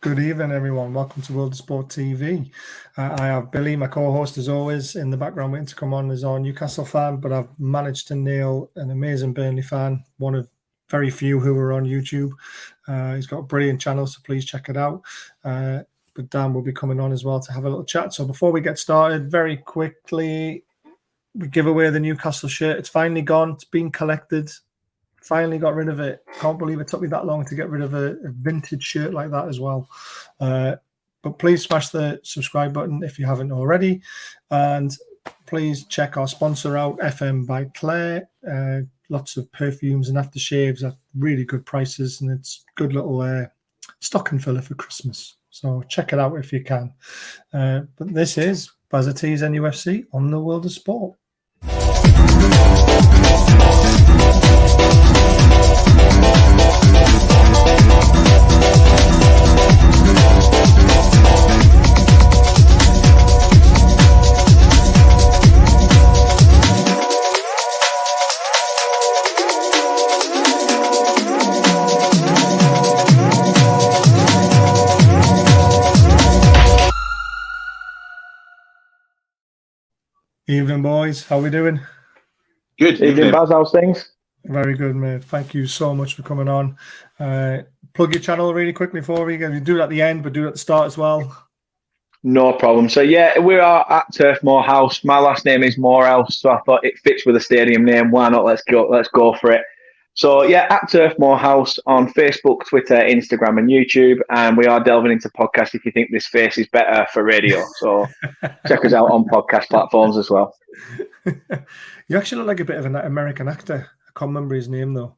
Good evening, everyone. Welcome to World of Sport TV. I have Billy, my co-host, as always, in the background waiting to come on as our Newcastle fan, but I've managed to nail an amazing Burnley fan, one of very few who are on YouTube. He's got a brilliant channel, so please check it out. But Dan will be coming on as well to have a little chat. So before we get started, very quickly, we give away the Newcastle shirt. It's finally gone. It's been collected. Finally got rid of it. Can't believe it took me that long to get rid of a vintage shirt like that as well. But please smash the subscribe button if you haven't already. And please check our sponsor out, FM by Claire. Lots of perfumes and aftershaves at really good prices. And it's a good little stocking filler for Christmas. So check it out if you can. But this is Buzzer T's NUFC on the World of Sport. Evening, boys. How we doing? Good. Evening, Baz. How's things? Very good, mate. Thank you so much for coming on. Plug your channel really quickly for me. You do it at the end, but do it at the start as well. No problem. So, yeah, we are at Turf Moor House. My last name is Morehouse, so I thought it fits with the stadium name. Why not? Let's go for it. So, yeah, at Turf Moor House on Facebook, Twitter, Instagram, and YouTube. And we are delving into podcasts if you think this face is better for radio. So, check us out on podcast platforms as well. You actually look like a bit of an American actor. I can't remember his name, though.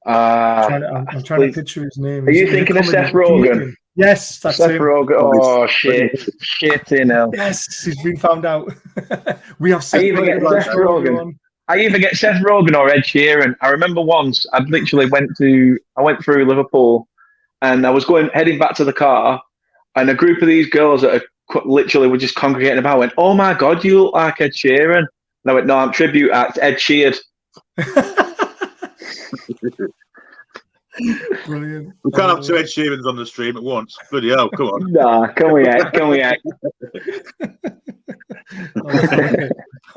I'm trying to picture his name. Are you thinking of Seth Rogen? Yes, that's Seth him. Rogen. Oh, shit. Shit, Yes, he's been found out. We have Seth Rogen. I either get Seth Rogen or Ed Sheeran. I remember once I went through Liverpool and I was heading back to the car and a group of these girls that literally were just congregating about went, "Oh my God, you look like Ed Sheeran." And I went, "No, I'm tribute act Ed Sheeran." Brilliant. We can't have two Ed Sheerans on the stream at once. Bloody hell, come on. Nah, can we act?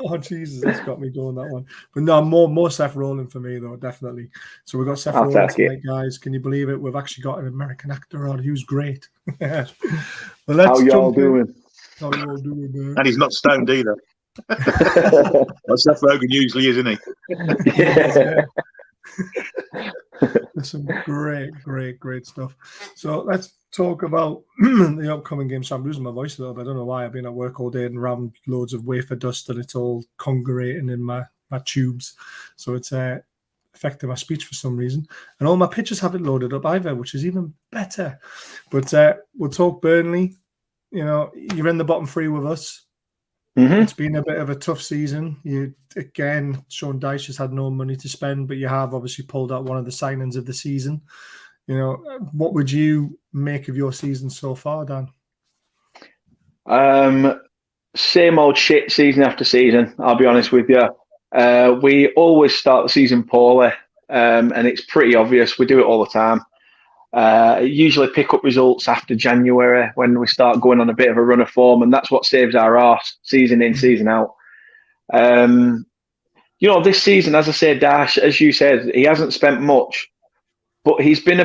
Oh Jesus, that's got me doing that one. But no, more Seth Rogen for me though, definitely. So we've got Seth Rogen tonight, guys. Can you believe it? We've actually got an American actor on who's great. Well, how y'all doing? How y'all doing, man? And he's not stoned either. Well, Seth Rogen usually is, isn't he? Yeah. There's some great stuff. So let's talk about the upcoming game. So I'm losing my voice a little bit. I don't know why. I've been at work all day and rammed loads of wafer dust and it's all congregating in my tubes. So it's affecting my speech for some reason. And all my pictures haven't loaded up either, which is even better. But we'll talk Burnley. You know, you're in the bottom three with us. Mm-hmm. It's been a bit of a tough season. Sean Dyche has had no money to spend, but you have obviously pulled out one of the signings of the season. You know, what would you make of your season so far, Dan? Same old shit season after season, I'll be honest with you. We always start the season poorly, and it's pretty obvious. We do it all the time. Usually pick up results after January when we start going on a bit of a run of form, and that's what saves our arse season in, season out. You know, this season, as I said, Dash, as you said, he hasn't spent much, but he's been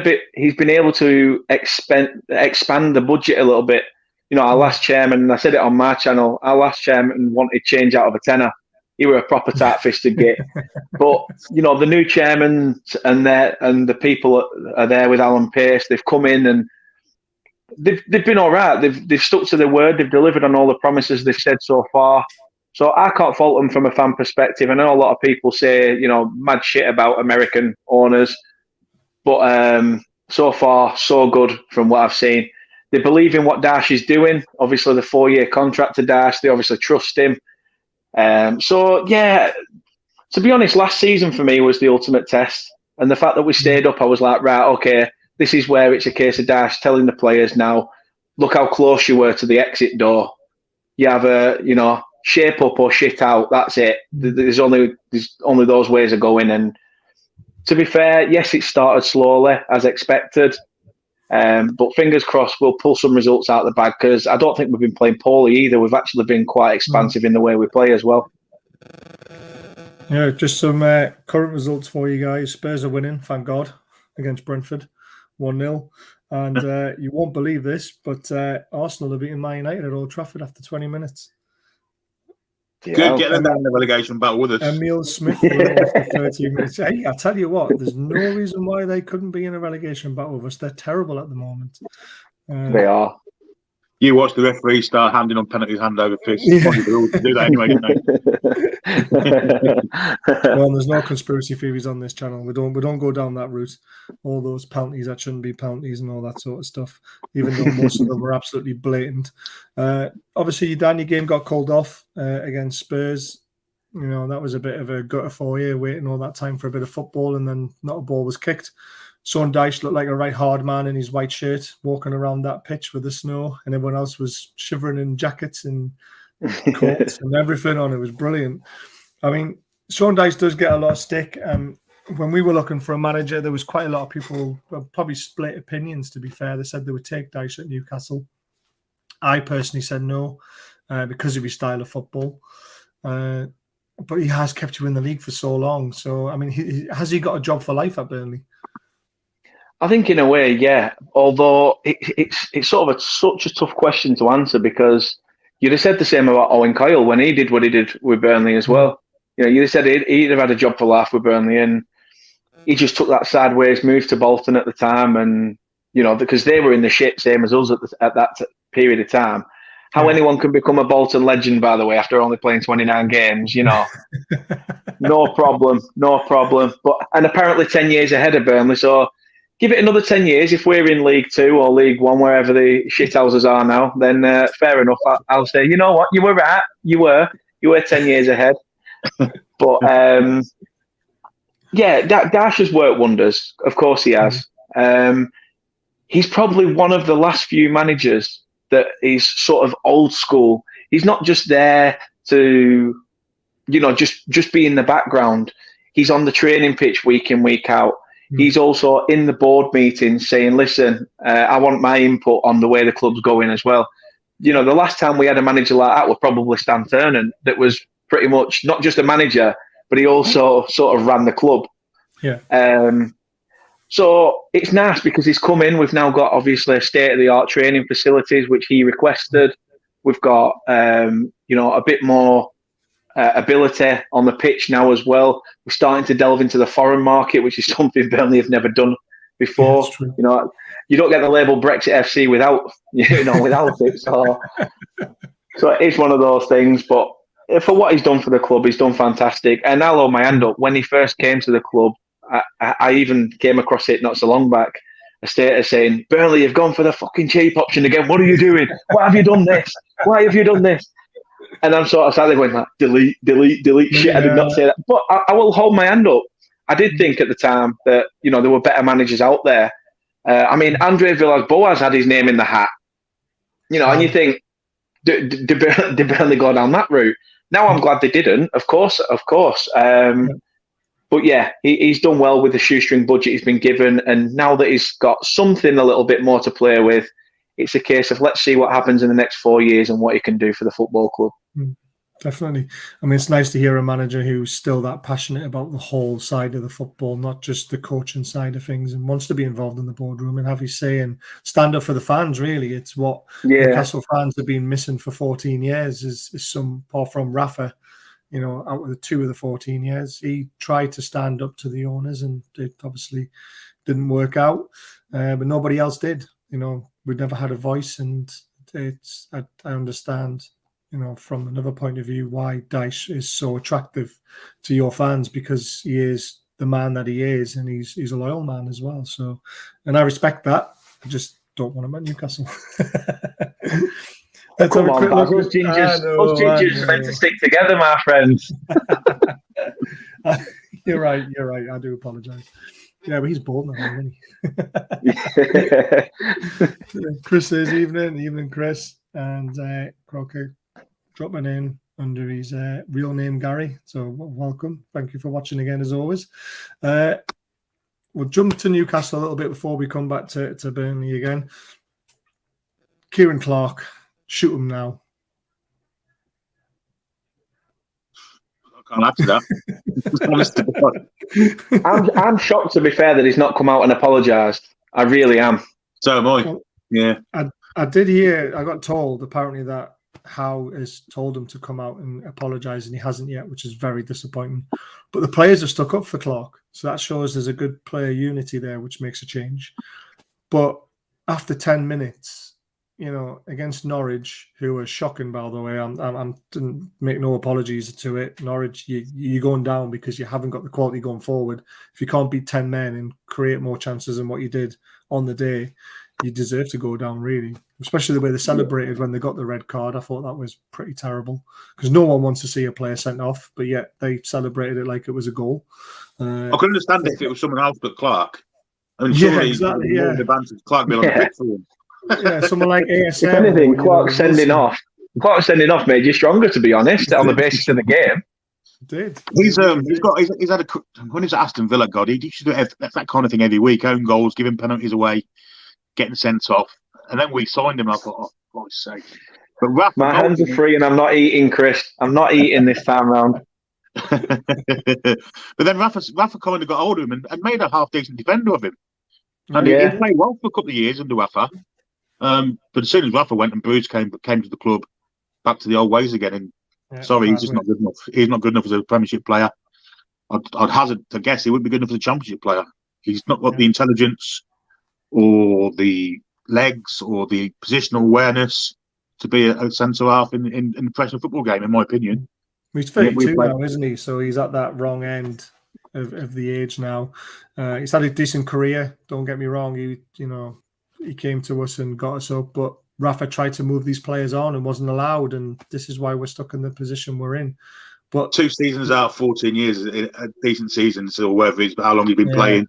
able to expand the budget a little bit. You know, our last chairman, and I said it on my channel, our last chairman wanted change out of a tenner. He were a proper tight-fisted git. But, you know, the new chairman and the people are there with Alan Pace. They've come in and they've been all right. They've stuck to their word. They've delivered on all the promises they've said so far. So I can't fault them from a fan perspective. I know a lot of people say, you know, mad shit about American owners. But so far, so good from what I've seen. They believe in what Dash is doing. Obviously, the 4-year contract to Dash. They obviously trust him. So, yeah, to be honest, last season for me was the ultimate test. And the fact that we stayed up, I was like, right, okay, this is where it's a case of Dash telling the players now, look how close you were to the exit door. You have a, you know, shape up or shit out. That's it. There's only those ways of going. And to be fair, yes, it started slowly as expected. But fingers crossed, we'll pull some results out of the bag because I don't think we've been playing poorly either. We've actually been quite expansive in the way we play as well. Yeah, just some current results for you guys. Spurs are winning, thank God, against Brentford, 1-0. And you won't believe this, but Arsenal are beating Man United at Old Trafford after 20 minutes. Good, get them down in the relegation battle with us. Emil Smith won it after 13 minutes. Hey, I tell you what, there's no reason why they couldn't be in a relegation battle with us. They're terrible at the moment. They are. You watch the referee start handing on penalties hand over fist. Yeah. They do that anyway, didn't they? Well, there's no conspiracy theories on this channel. We don't go down that route. All those penalties that shouldn't be penalties and all that sort of stuff, even though most of them were absolutely blatant. Obviously, Dan, your game got called off against Spurs. You know, that was a bit of a gutter for you, waiting all that time for a bit of football, and then not a ball was kicked. Sean Dyche looked like a right hard man in his white shirt, walking around that pitch with the snow, and everyone else was shivering in jackets and coats and everything on. It was brilliant. I mean, Sean Dyche does get a lot of stick. When we were looking for a manager, there was quite a lot of people, probably split opinions, to be fair. They said they would take Dyche at Newcastle. I personally said no because of his style of football. But he has kept you in the league for so long. So, I mean, has he got a job for life at Burnley? I think in a way, yeah. Although it's sort of such a tough question to answer because you'd have said the same about Owen Coyle when he did what he did with Burnley as well. You know, you'd have said he'd have had a job for life with Burnley, and he just took that sideways move to Bolton at the time, and you know, because they were in the shit, same as us at that period of time. How anyone can become a Bolton legend, by the way, after only playing 29 games, you know, no problem. And apparently 10 years ahead of Burnley, so. Give it another 10 years. If we're in League 2 or League 1, wherever the shithouses are now, then fair enough. I'll say, you know what? You were right. You were 10 years ahead. But, yeah, Dash has worked wonders. Of course he has. He's probably one of the last few managers that is sort of old school. He's not just there to, you know, just be in the background. He's on the training pitch week in, week out. He's also in the board meetings saying, listen, I want my input on the way the club's going as well. You know, the last time we had a manager like that was probably Stan Turner, that was pretty much not just a manager, but he also sort of ran the club. Yeah. So it's nice because he's come in. We've now got, obviously, a state-of-the-art training facilities, which he requested. We've got, you know, a bit more ability on the pitch now as well. We're starting to delve into the foreign market, which is something Burnley have never done before. Yeah, you know, you don't get the label Brexit FC without it. So it's one of those things. But for what he's done for the club, he's done fantastic. And I'll hold my hand up. When he first came to the club, I even came across it not so long back. A status saying, "Burnley, you've gone for the fucking cheap option again. What are you doing? Why have you done this? Why have you done this?" And I'm sort of sadly going like, delete. Shit, I did not say that. But I will hold my hand up. I did think at the time that, you know, there were better managers out there. I mean, Andre Villas-Boas had his name in the hat. You know, and you think, did Burnley go down that route? Now I'm glad they didn't, of course. But yeah, he's done well with the shoestring budget he's been given. And now that he's got something a little bit more to play with, it's a case of let's see what happens in the next 4 years and what he can do for the football club. Definitely. I mean, it's nice to hear a manager who's still that passionate about the whole side of the football, not just the coaching side of things, and wants to be involved in the boardroom and have his say and stand up for the fans, really. It's what Newcastle fans have been missing for 14 years is some, apart from Rafa, you know, out of the 2 of the 14 years, he tried to stand up to the owners and it obviously didn't work out, but nobody else did. You know, we never had a voice, and I understand, you know, from another point of view, why Dyche is so attractive to your fans, because he is the man that he is, and he's a loyal man as well. So, and I respect that. I just don't want him at Newcastle. Let's come on, Baz. Us gingers are meant to stick together, my friends. You're right. I do apologise. Yeah, but he's bold now, isn't he? Chris says evening, Chris, and Crocker dropping in under his real name, Gary. So welcome. Thank you for watching again, as always. we'll jump to Newcastle a little bit before we come back to Burnley again. Kieran Clark, shoot him now. I can't add to that. I'm shocked, to be fair, that he's not come out and apologised. I really am. So am I. Well, yeah. I did hear, I got told apparently that Howe has told him to come out and apologise, and he hasn't yet, which is very disappointing. But the players have stuck up for Clark, so that shows there's a good player unity there, which makes a change. But after 10 minutes, you know, against Norwich, who were shocking, by the way, I didn't make no apologies to it. Norwich, you're going down because you haven't got the quality going forward. If you can't beat 10 men and create more chances than what you did on the day, you deserve to go down, really. Especially the way they celebrated when they got the red card. I thought that was pretty terrible because no one wants to see a player sent off, but yet they celebrated it like it was a goal. I could understand it if it was someone else but Clark. I mean, surely exactly. The advantage Clark be on the pitch for him. Yeah, someone like ASM. If anything, Clark sending off made you stronger, to be honest, on the basis of the game. Did he's had when he's at Aston Villa, God, he should do that kind of thing every week. Own goals, giving penalties away, getting sent off, and then we signed him. I thought, oh, for God's sake! But Rafa, my hands are free, and I'm not eating, Chris. I'm not eating this time round. But then Rafa kind of got hold of him and made a half decent defender of him, and he played well for a couple of years under Rafa. But as soon as Rafa went and Bruce came to the club, back to the old ways again. And sorry, he's just not good enough. He's not good enough as a Premiership player. I'd hazard to guess he wouldn't be good enough as a Championship player. He's not got the intelligence or the legs or the positional awareness to be a centre half in the professional football game, in my opinion. He's 32 now, isn't he? So he's at that wrong end of the age now. He's had a decent career. Don't get me wrong. He came to us and got us up, but Rafa tried to move these players on and wasn't allowed, and this is why we're stuck in the position we're in. But 2 seasons out, 14 years, a decent season, or whether it's how long he's been playing.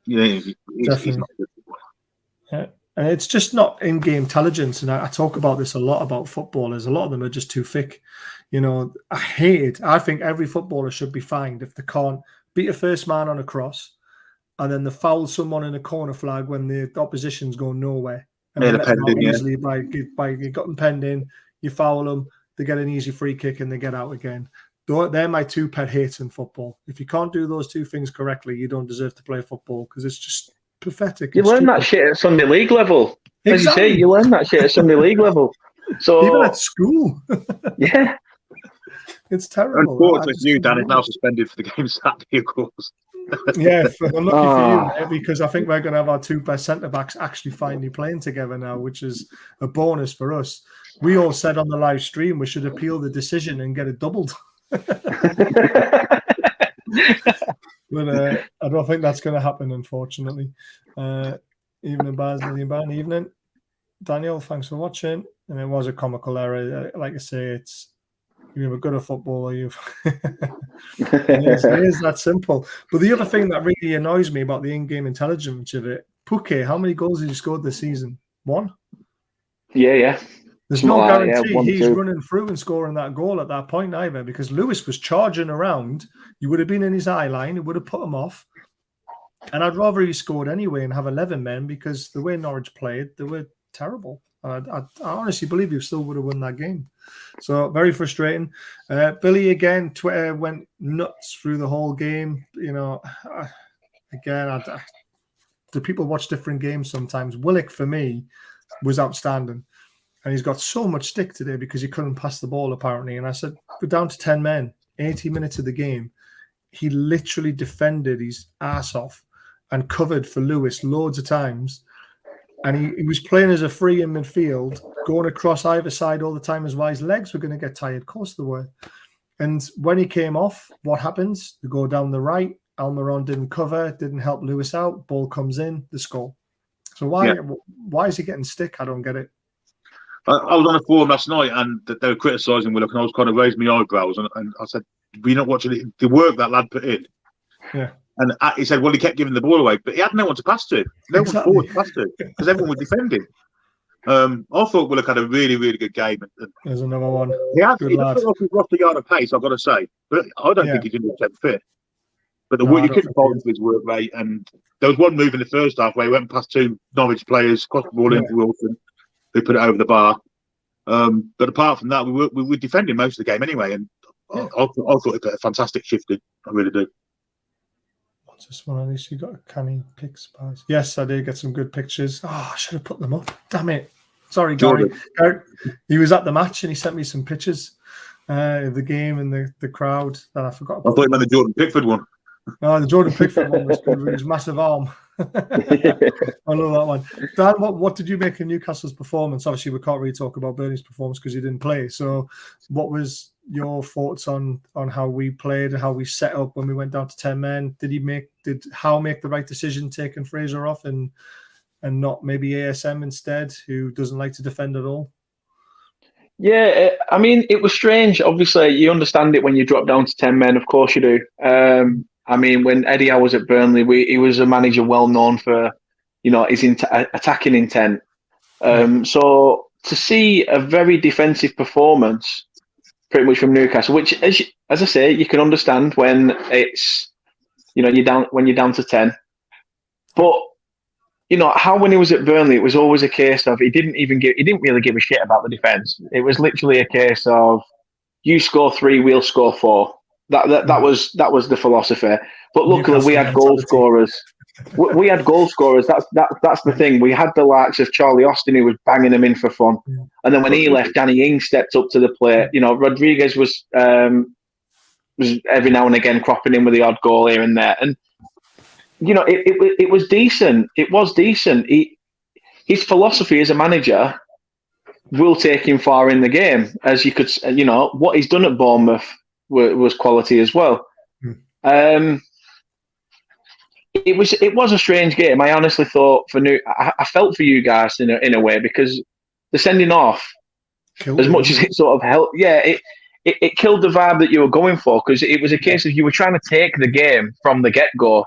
He's not good. Yeah. And it's just not in-game intelligence, and I talk about this a lot about footballers. A lot of them are just too thick. I hate it. I think every footballer should be fined if they can't beat a first man on a cross, and then they foul someone in a corner flag when the opposition's going nowhere. And they let them out easily by you got them penned in, you foul them, they get an easy free kick and they get out again. They're my 2 pet hates in football. If you can't do those 2 things correctly, you don't deserve to play football because it's just pathetic. You learn that shit at Sunday League level. Exactly. As you say, you learn that shit at Sunday League level. So even at school. Yeah. It's terrible. Unfortunately for you, Dan, is now suspended for the game Saturday, of course. Yeah, I'm lucky for you, because I think we're going to have our 2 best centre-backs actually finally playing together now, which is a bonus for us. We all said on the live stream we should appeal the decision and get it doubled. But I don't think that's going to happen, unfortunately. Evening, Baz, evening. Daniel, thanks for watching. And it was a comical error. Like I say, you're good at football, or it is that simple. But the other thing that really annoys me about the in-game intelligence of it, Puke, how many goals has he scored this season? 1? Yeah. There's no guarantee he's running through and scoring that goal at that point either, because Lewis was charging around. You would have been in his eye line. It would have put him off. And I'd rather he scored anyway and have 11 men, because the way Norwich played, they were terrible. I honestly believe you still would have won that game. So very frustrating. Billy, again, Twitter went nuts through the whole game. The people watch different games sometimes. Willock, for me, was outstanding. And he's got so much stick today because he couldn't pass the ball, apparently. And I said, we're down to 10 men, 80 minutes of the game. He literally defended his ass off and covered for Lewis loads of times. And he was playing as a free in midfield, going across either side all the time as well. His legs were going to get tired. Of course they were. And when he came off, what happens? They go down the right. Almiron didn't cover, didn't help Lewis out. Ball comes in, the score. So why is he getting stick? I don't get it. I was on a forum last night and they were criticising Willock, and I was kind of raising my eyebrows and I said, we're not watching the work that lad put in. Yeah. And he said, well, he kept giving the ball away, but he had no one to pass to. No one forward to pass to, because everyone was defending. I thought Willock had a really, really good game. There's another one. He doesn't look like he's lost a yard of pace, I've got to say. But I don't think he's 100% fit. But No, I you don't couldn't think he fault him is. for his work rate. And there was one move in the first half where he went past two Norwich players, crossed the ball Yeah. into Wilson, who put it over the bar. But apart from that, we were defending most of the game anyway. And Yeah. I thought it got a fantastic shift in. I really do. What's this one? At least you got a canny pics. Yes, I did get some good pictures. Oh, I should have put them up. Damn it. Sorry, Gary. He was at the match and he sent me some pictures of the game and the crowd that I forgot about. I thought you meant the Jordan Pickford one. Oh, the Jordan Pickford one was good with his massive arm. I love that one. Dan, what did you make of Newcastle's performance? Obviously, we can't really talk about Burnley's performance because he didn't play. So, what was your thoughts on how we played and how we set up when we went down to 10 men? Did Howe make the right decision taking Fraser off and not maybe ASM instead, who doesn't like to defend at all? Yeah, I mean, it was strange. Obviously, you understand it when you drop down to 10 men. Of course you do. I mean, when Eddie Howe was at Burnley, he was a manager well known for, his attacking intent. So to see a very defensive performance, pretty much from Newcastle, which, as I say, you can understand when it's, you're down to 10. But how when he was at Burnley, it was always a case of he didn't really give a shit about the defence. It was literally a case of you score 3, we'll score 4. That was the philosophy. But luckily, we had goal scorers. We had goal scorers. That's the thing. We had the likes of Charlie Austin, who was banging them in for fun. And then when he left, Danny Ings stepped up to the plate. Rodriguez was every now and again cropping in with the odd goal here and there. And it was decent. It was decent. His philosophy as a manager will take him far in the game, as you could. What he's done at Bournemouth was quality as well. It was a strange game. I honestly thought I felt for you guys in a way, because the sending off, as much as it sort of helped, it killed the vibe that you were going for, because it was a case of you were trying to take the game from the get-go.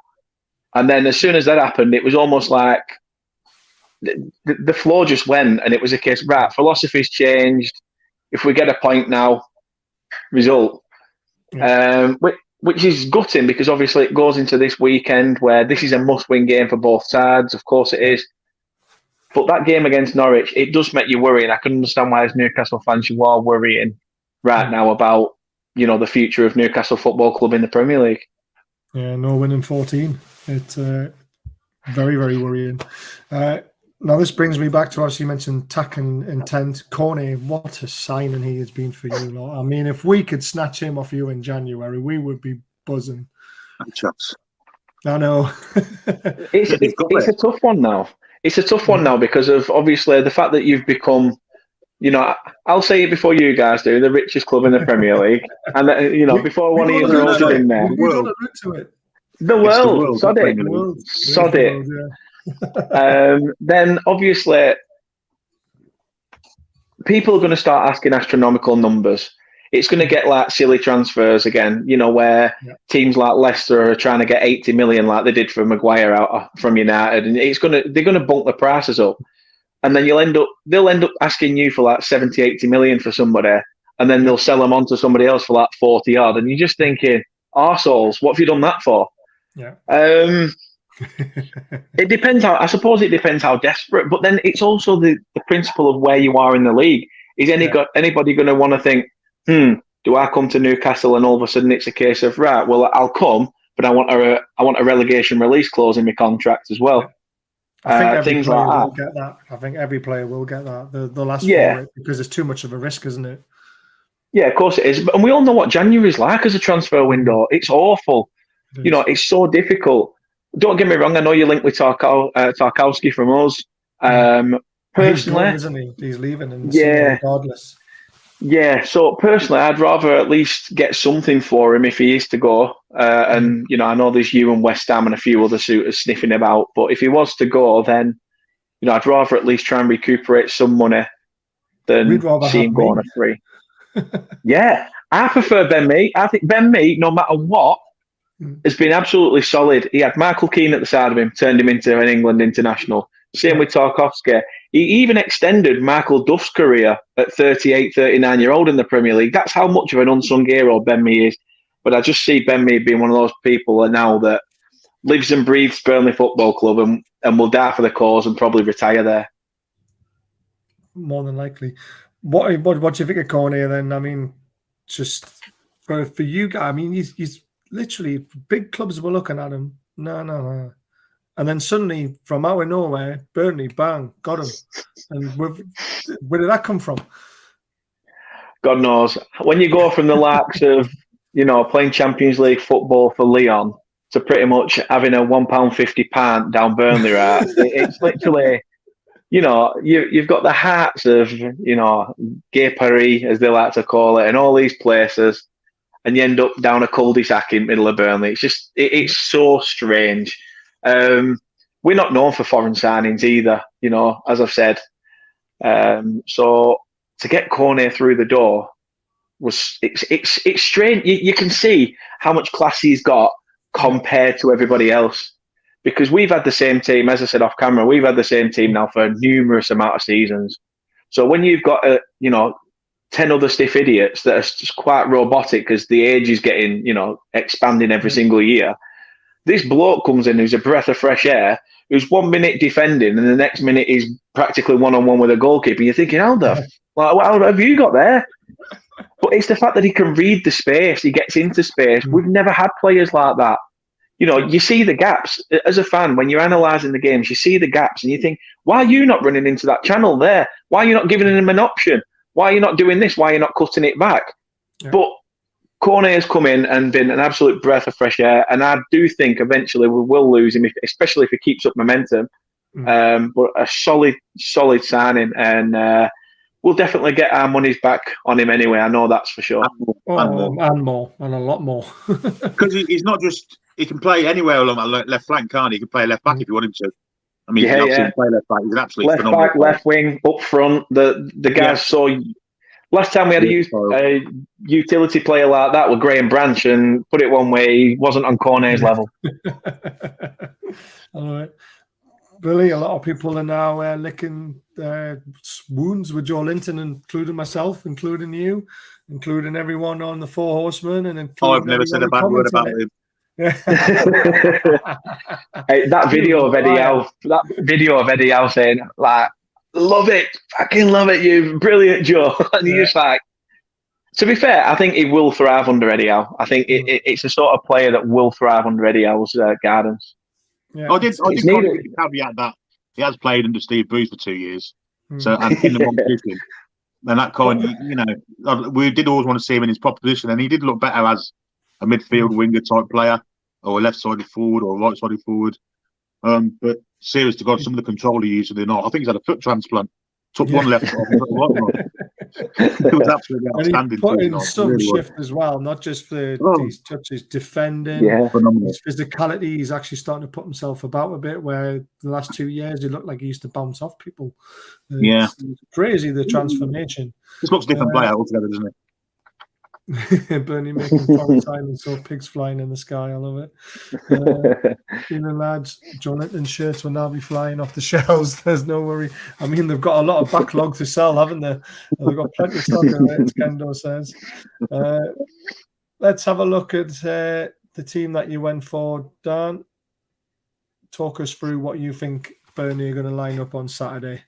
And then as soon as that happened, it was almost like the floor just went, and it was a case, right, philosophy's changed. If we get a point now, result. Which is gutting, because obviously it goes into this weekend where this is a must-win game for both sides. Of course it is. But that game against Norwich, it does make you worry, and I can understand why as Newcastle fans you are worrying right now about, the future of Newcastle Football Club in the Premier League. Yeah, no win in 14. It's very, very worrying. Now, this brings me back to, obviously, you mentioned tack and intent. Corney, what a signing he has been for you lot. I mean, if we could snatch him off you in January, we would be buzzing. Chaps. I know. It's a tough one now. It's a tough one now because of, obviously, the fact that you've become, I'll say it before you guys do, the richest club in the Premier League. And, before one of you throws it in there. The world. Sod it. Then obviously people are going to start asking astronomical numbers. It's going to get like silly transfers again, where teams like Leicester are trying to get 80 million like they did for Maguire out from United, and they're going to bump the prices up, and then they'll end up asking you for like 70, 80 million for somebody, and then they'll sell them on to somebody else for like 40 odd, and you're just thinking, arseholes, what have you done that for? It depends I suppose it depends how desperate, but then it's also the principle of where you are in the league. Is anybody going to want to think, do I come to Newcastle and all of a sudden it's a case of, right, well, I'll come, but I want a relegation release clause in my contract as well. I think every things player like will that. get that. I think every player will get that. They'll ask for it because it's too much of a risk, isn't it? Yeah, of course it is. And we all know what January's like as a transfer window. It's awful. It's so difficult. Don't get me wrong. I know you're linked with Tarkowski from us. Personally, he's gone, isn't he? He's leaving in the summer regardless. Yeah. So personally, I'd rather at least get something for him if he is to go. And I know there's you and West Ham and a few other suitors sniffing about. But if he was to go, then I'd rather at least try and recuperate some money than see him go on a free. Yeah, I prefer Ben Mee. I think Ben Mee, no matter what, has been absolutely solid. He had Michael Keane at the side of him, turned him into an England international. Same with Tarkowski. He even extended Michael Duff's career at 38, 39-year-old in the Premier League. That's how much of an unsung hero Ben Mee is. But I just see Ben Mead being one of those people now that lives and breathes Burnley Football Club and will die for the cause and probably retire there. More than likely. What do you think of Cornet then? I mean, just for you guys, I mean, he's literally, big clubs were looking at him. No. And then suddenly, from out of nowhere, Burnley, bang, got him. And where did that come from? God knows. When you go from the likes of, playing Champions League football for Lyon to pretty much having a £1.50 pint down Burnley, right? It's literally, you've got the hearts of, Gay Paris, as they like to call it, and all these places, and you end up down a cul-de-sac in the middle of Burnley. It's just, it's so strange. We're not known for foreign signings either, as I've said. So to get Cornet through the door it's strange. You can see how much class he's got compared to everybody else, because we've had the same team, as I said off camera, we've had the same team now for numerous amount of seasons. So when you've got 10 other stiff idiots that are just quite robotic because the age is getting, expanding every single year, this bloke comes in who's a breath of fresh air, who's 1 minute defending and the next minute he's practically one-on-one with a goalkeeper. You're thinking, how have you got there? But it's the fact that he can read the space, he gets into space. We've never had players like that. You see the gaps. As a fan, when you're analysing the games, you see the gaps and you think, why are you not running into that channel there? Why are you not giving him an option? Why are you not doing this? Why are you not cutting it back? Yeah. But Cornet has come in and been an absolute breath of fresh air, and I do think eventually we will lose him, especially if he keeps up momentum. But a solid signing, and we'll definitely get our money's back on him anyway. I know that's for sure. And a lot more. Because he's not just, he can play anywhere along that left flank, can't he? He can play left back if you want him to. I mean, he can play left back. He's an absolute left phenomenal back, left wing, up front. The guys saw. Last time we had a utility player like that with Graham Branch, and put it one way, he wasn't on Cornet's level. All right. Billy, a lot of people are now licking wounds with Joe Linton, including myself, including you, including everyone on the Four Horsemen. And I've never said a bad word about him. Hey, that video of Eddie Howe saying, like, love it, fucking love it, you brilliant Joe. And you're just like, to be fair, I think he will thrive under Eddie Howe. I think it's the sort of player that will thrive under Eddie Howe's guidance. Yeah. I did caveat that he has played under Steve Bruce for 2 years, so and in the wrong position. And that kind, we did always want to see him in his proper position, and he did look better as a midfield winger type player, or a left-sided forward, or a right-sided forward. But serious to God, some of the control he used, I think he's had a foot transplant. Took one left off, and got the right one. It was absolutely outstanding. And he put in some shift as well, not just for his touches, defending, his physicality. He's actually starting to put himself about a bit, where the last 2 years he looked like he used to bounce off people. It's crazy, the transformation. This looks a different player altogether, doesn't it? Bernie making foreign signs, so pigs flying in the sky. I love it. Lads, Jonathan's shirts will now be flying off the shelves. There's no worry. I mean, they've got a lot of backlog to sell, haven't they? They've got plenty of stock in it, as Kendo says. Let's have a look at the team that you went for, Dan. Talk us through what you think Burnley are going to line up on Saturday.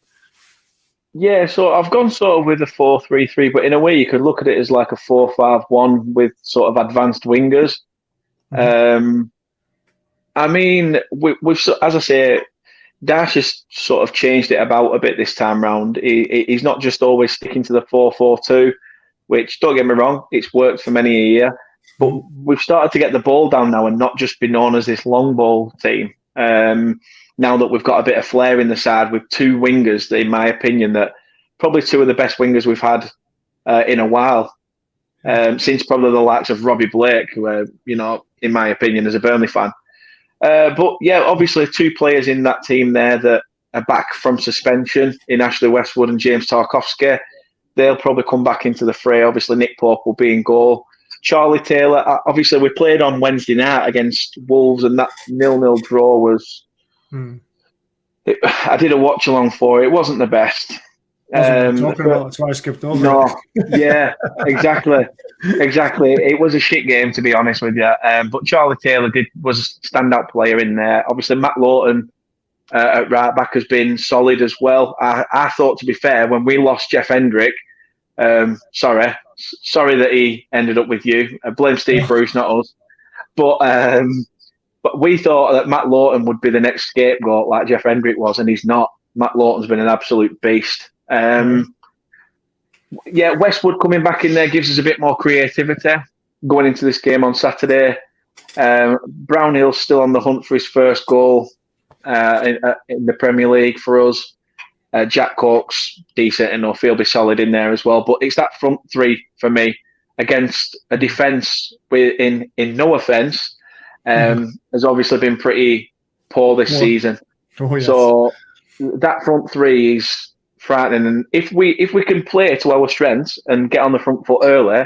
Yeah, so I've gone sort of with a 4-3-3, but in a way you could look at it as like a 4-5-1 with sort of advanced wingers. I mean, we've as I say, Dash has sort of changed it about a bit this time round. He's not just always sticking to the 4-4-2, which, don't get me wrong, it's worked for many a year. But we've started to get the ball down now and not just be known as this long ball team. Now that we've got a bit of flair in the side with two wingers, in my opinion, that probably two of the best wingers we've had in a while, since probably the likes of Robbie Blake, who, in my opinion, as a Burnley fan. But yeah, obviously two players in that team there that are back from suspension in Ashley Westwood and James Tarkowski. They'll probably come back into the fray. Obviously, Nick Pope will be in goal. Charlie Taylor, obviously, we played on Wednesday night against Wolves, and that 0-0 draw was... I did a watch along for it. It wasn't the best. Wasn't talking about, that's why I skipped over No, it. yeah, exactly. It was a shit game, to be honest with you. But Charlie Taylor was a standout player in there. Obviously, Matt Lawton at right back has been solid as well. I thought, to be fair, when we lost Jeff Hendrick, sorry that he ended up with you. I blame Steve Bruce, not us. But we thought that Matt Lawton would be the next scapegoat like Jeff Hendrick was, and he's not. Matt Lawton's been an absolute beast. Yeah, Westwood coming back in there gives us a bit more creativity going into this game on Saturday. Brownhill's still on the hunt for his first goal in the Premier League for us. Jack Cork's decent enough. He'll be solid in there as well. But it's that front three for me against a defence in no offence has obviously been pretty poor this season. Oh, yes. So that front three is frightening. And if we can play to our strengths and get on the front foot early,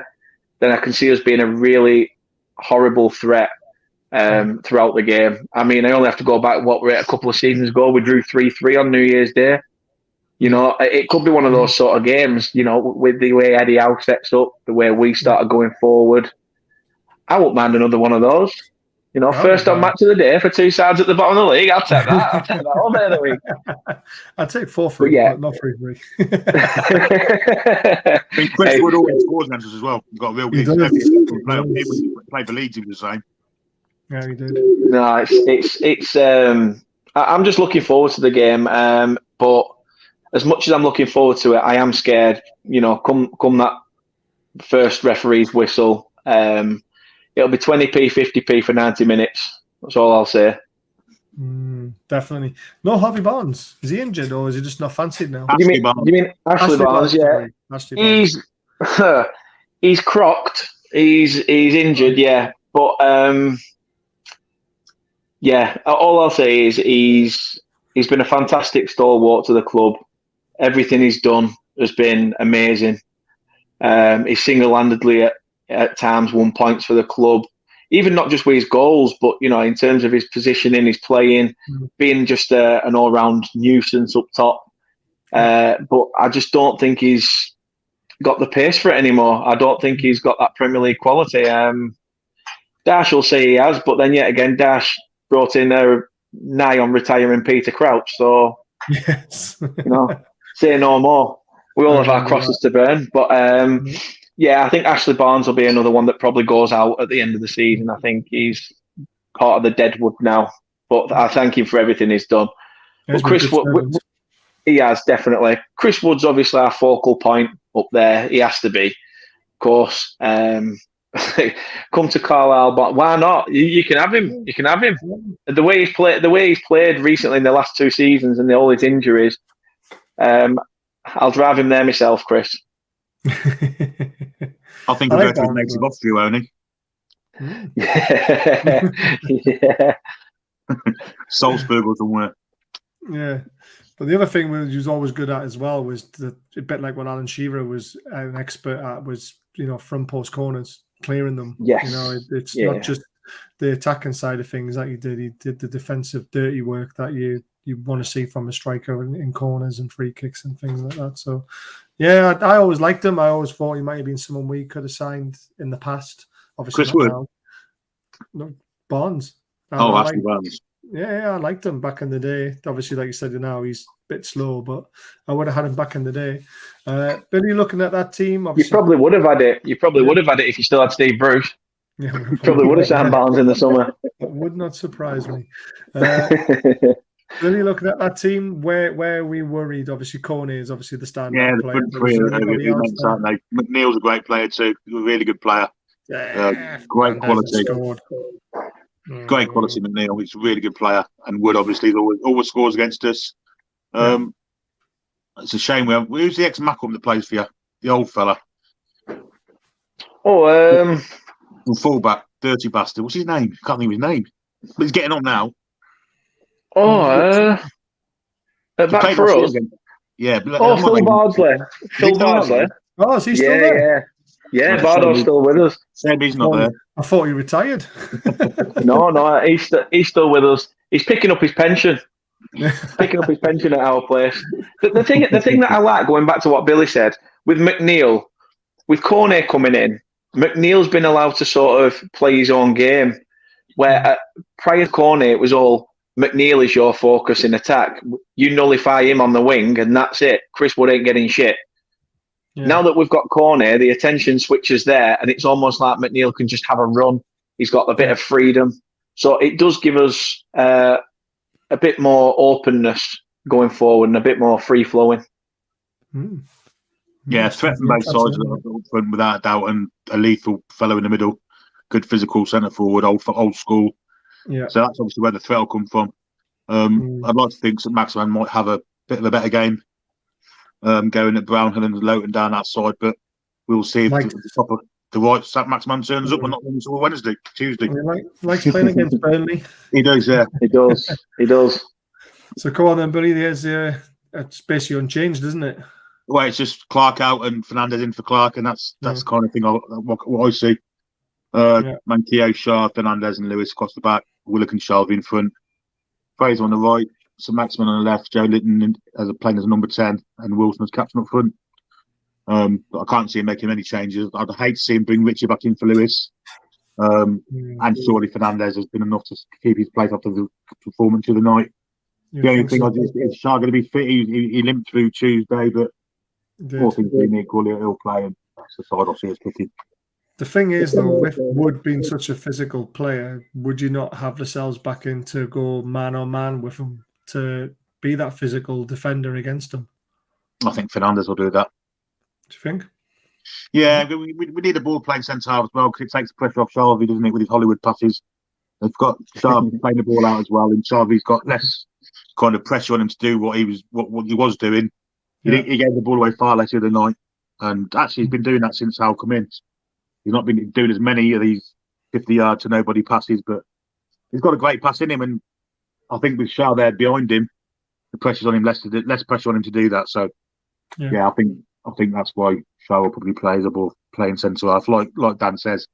then I can see us being a really horrible threat throughout the game. I mean, I only have to go back what we're at a couple of seasons ago. We drew 3-3 on New Year's Day. You know, it could be one of those sort of games, you know, with the way Eddie Howe sets up, the way we started going forward. I won't mind another one of those. You know, first on match of the day for two sides at the bottom of the league. I'll take that. I'll take that all day of the week. I'd take 4-3, but not 3-3. I mean, Chris Wood always scores against us as well. He's got a real good play for Leeds, he was the same. Yeah, he did. No, it's I'm just looking forward to the game. But as much as I'm looking forward to it, I am scared. You know, come that first referee's whistle, it'll be 20p, 50p for 90 minutes. That's all I'll say. Definitely. No Harvey Barnes. Is he injured or is he just not fancied now? You mean Ashley Barnes? Yeah. Ashley Barnes. He's crocked. He's injured. Yeah, but yeah. All I'll say is he's been a fantastic stalwart to the club. Everything he's done has been amazing. He's single-handedly at times won points for the club, even not just with his goals, but you know, in terms of his positioning, his playing, being just an all-round nuisance up top. But I just don't think he's got the pace for it anymore. I don't think he's got that Premier League quality. Dash will say he has, but then yet again, Dash brought in nigh on retiring Peter Crouch. So, yes, you know, say no more. We all have our crosses to burn, but yeah, I think Ashley Barnes will be another one that probably goes out at the end of the season. I think he's part of the deadwood now, but I thank him for everything he's done. But Chris Wood, he has definitely. Chris Wood's obviously our focal point up there. He has to be, of course. Come to Carlisle, but why not? You can have him. You can have him. The way he's played recently in the last two seasons, and all his injuries. I'll drive him there myself, Chris. I think he'll go to his mates of Austria, won't he? Yeah. Salzburg or somewhere. Yeah. But the other thing he was always good at as well was a bit like what Alan Shearer was an expert at was, you know, front post corners, clearing them. Yes. You know, it's not just the attacking side of things that he did. He did the defensive dirty work that you want to see from a striker in corners and free kicks and things like that. So, yeah, I always liked him. I always thought he might have been someone we could have signed in the past. Obviously, Chris Wood? No, Barnes. Ashley Barnes. Yeah, I liked him back in the day. Obviously, like you said, now he's a bit slow, but I would have had him back in the day. Billy, looking at that team, obviously, you probably would have had it. You probably would have had it if you still had Steve Bruce. Yeah, you probably would have signed Barnes in the summer. That would not surprise me. Really looking at that team, where we worried, obviously Corney is obviously the standout player. McNeil's a great player too, a really good player. Great quality. Great quality, McNeil. He's a really good player. And Wood obviously always scores against us. It's a shame who's the ex-Macklem that plays for you? The old fella. The fullback, dirty bastard. What's his name? I can't think of his name. But he's getting on now. Back for us. Yeah. Phil Bardsley. Phil Bardsley. Oh, is he still there? Yeah, Bardo's still with us. Same, he's not there. I thought he retired. No, he's still with us. He's picking up his pension. picking up his pension at our place. The thing that I like, going back to what Billy said, with McNeil, with Cornet coming in, McNeil's been allowed to sort of play his own game, where prior to Cornet, it was all McNeil is your focus in attack. You nullify him on the wing, and that's it. Chris Wood ain't getting shit. Yeah. Now that we've got Cornet, the attention switches there, and it's almost like McNeil can just have a run. He's got a bit of freedom. So it does give us a bit more openness going forward and a bit more free-flowing. Mm. Yeah, threat from both sides without a doubt, and a lethal fellow in the middle. Good physical centre-forward, old school. Yeah. So that's obviously where the threat will come from. I'd like to think St Maximin might have a bit of a better game going at Brownhill and Lowton down that side, but we'll see if the right St Maximin turns up, and not until Tuesday. Likes playing against Burnley. He does, yeah. He does. So come on then, Billy. There's it's basically unchanged, isn't it? Well, it's just Clark out and Fernandez in for Clark, and that's the kind of thing what I see. Manquillo, Shaw, Fernandez and Lewis across the back, Willock and Shelby in front, Fraser on the right, St Maximin on the left, Joe Linton playing as a number 10, and Wilson as captain up front. But I can't see him making any changes. I'd hate to see him bring Richie back in for Lewis. And surely Fernandez has been enough to keep his place after the performance of the night. The only thing is Shaw going to be fit. He limped through Tuesday, but all things being equal, he'll play, and that's the side I'll see us kicking. The thing is, though, with Wood being such a physical player, would you not have yourselves back in to go man-on-man with him to be that physical defender against him? I think Fernandez will do that. Do you think? Yeah, we need a ball-playing centre-half as well, because it takes the pressure off Sharvey, doesn't it, with his Hollywood passes. They've got Sharvey playing the ball out as well, and Sharvey's got less kind of pressure on him to do what he was doing. Yeah. He gave the ball away far less the other night, and actually he's been doing that since Al come in. He's not been doing as many of these 50-yard to nobody passes, but he's got a great pass in him, and I think with Shaw there behind him, the pressure's on him less pressure on him to do that. So, yeah I think that's why Shaw will probably play as a ball playing centre half. Like Dan says,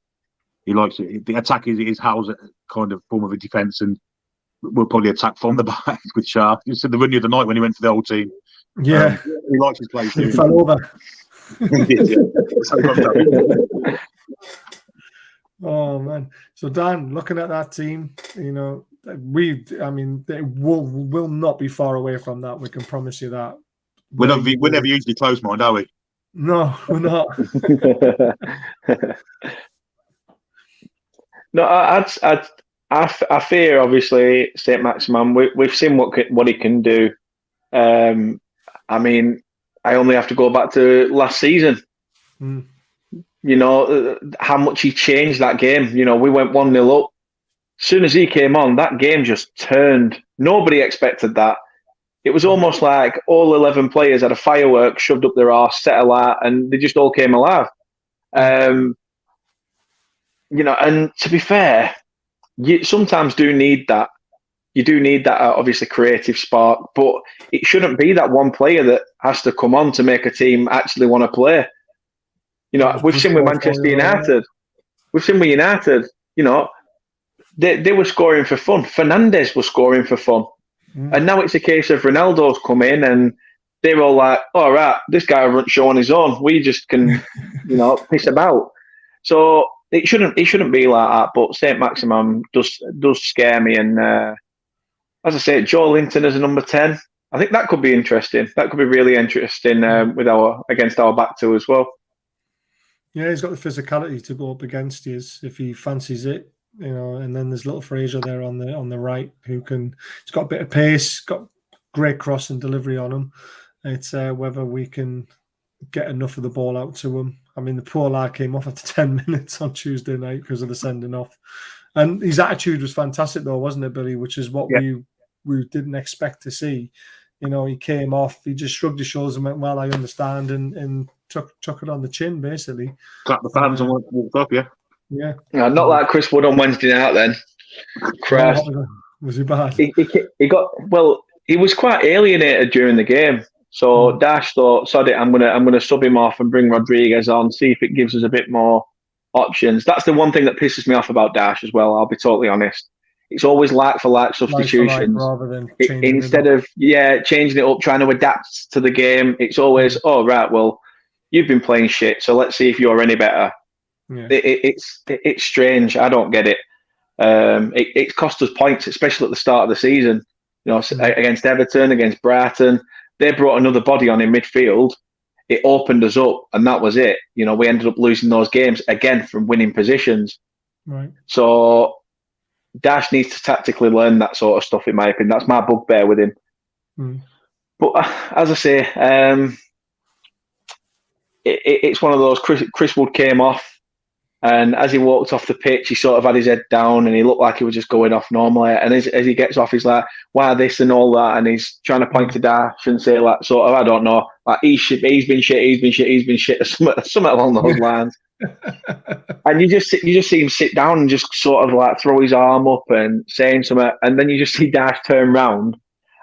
he likes it. The attack is Hal's kind of form of a defence, and we'll probably attack from the back with Shaw. You said the run the other night when he went for the whole team. Yeah, he likes his play. He fell over. Oh man! So Dan, looking at that team, they will not be far away from that. We can promise you that. We're never usually close mind, are we? No, we're not. No, I fear obviously St Maximin. We've seen what he can do. I only have to go back to last season. You know, how much he changed that game. You know, we went 1-0 up. As soon as he came on, that game just turned. Nobody expected that. It was almost like all 11 players had a firework shoved up their arse, set alight, and they just all came alive. You know, and to be fair, you sometimes do need that. You do need that, obviously, creative spark, but it shouldn't be that one player that has to come on to make a team actually want to play. You know, we've seen with Manchester United. We've seen with United, you know, they were scoring for fun. Fernandez was scoring for fun. And now it's a case of Ronaldo's come in and they're all like, all right, this guy runs show on his own. We just can, you know, piss about. So it shouldn't be like that, but St Maximin does scare me. And as I say, Joe Linton as a number 10, I think that could be interesting. That could be really interesting against our back two as well. Yeah, he's got the physicality to go up against you if he fancies it, you know. And then there's little Fraser there on the right he's got a bit of pace, got great cross and delivery on him. It's whether we can get enough of the ball out to him. I mean, the poor lad came off after 10 minutes on Tuesday night because of the sending off. And his attitude was fantastic, though, wasn't it, Billy? Which is what we didn't expect to see. You know, he came off, he just shrugged his shoulders and went, well, I understand, and took it on the chin, basically. Clapped the fans and walked up, yeah. Yeah. Not like Chris Wood on Wednesday night then. Christ. Was he bad? He was quite alienated during the game. So Dash thought, sod it, I'm gonna sub him off and bring Rodriguez on, see if it gives us a bit more options. That's the one thing that pisses me off about Dash as well, I'll be totally honest. It's always like for like Like substitutions. rather than changing Instead it up. of changing it up, trying to adapt to the game. It's always, oh right, well, you've been playing shit, so let's see if you're any better. Yeah. It's strange. I don't get it. It cost us points, especially at the start of the season. Against Everton, against Brighton, they brought another body on in midfield. It opened us up, and that was it. We ended up losing those games again from winning positions. Right. So Dash needs to tactically learn that sort of stuff, in my opinion. That's my bugbear with him. But as I say, it's one of those. Chris Wood came off, and as he walked off the pitch, he sort of had his head down, and he looked like he was just going off normally. And as he gets off, he's like, "Why this and all that?" And he's trying to point to Dash and say, like, sort of, I don't know, like he's been shit, something along those lines. And you just see him sit down and just sort of like throw his arm up and saying something, and then you just see Dash turn round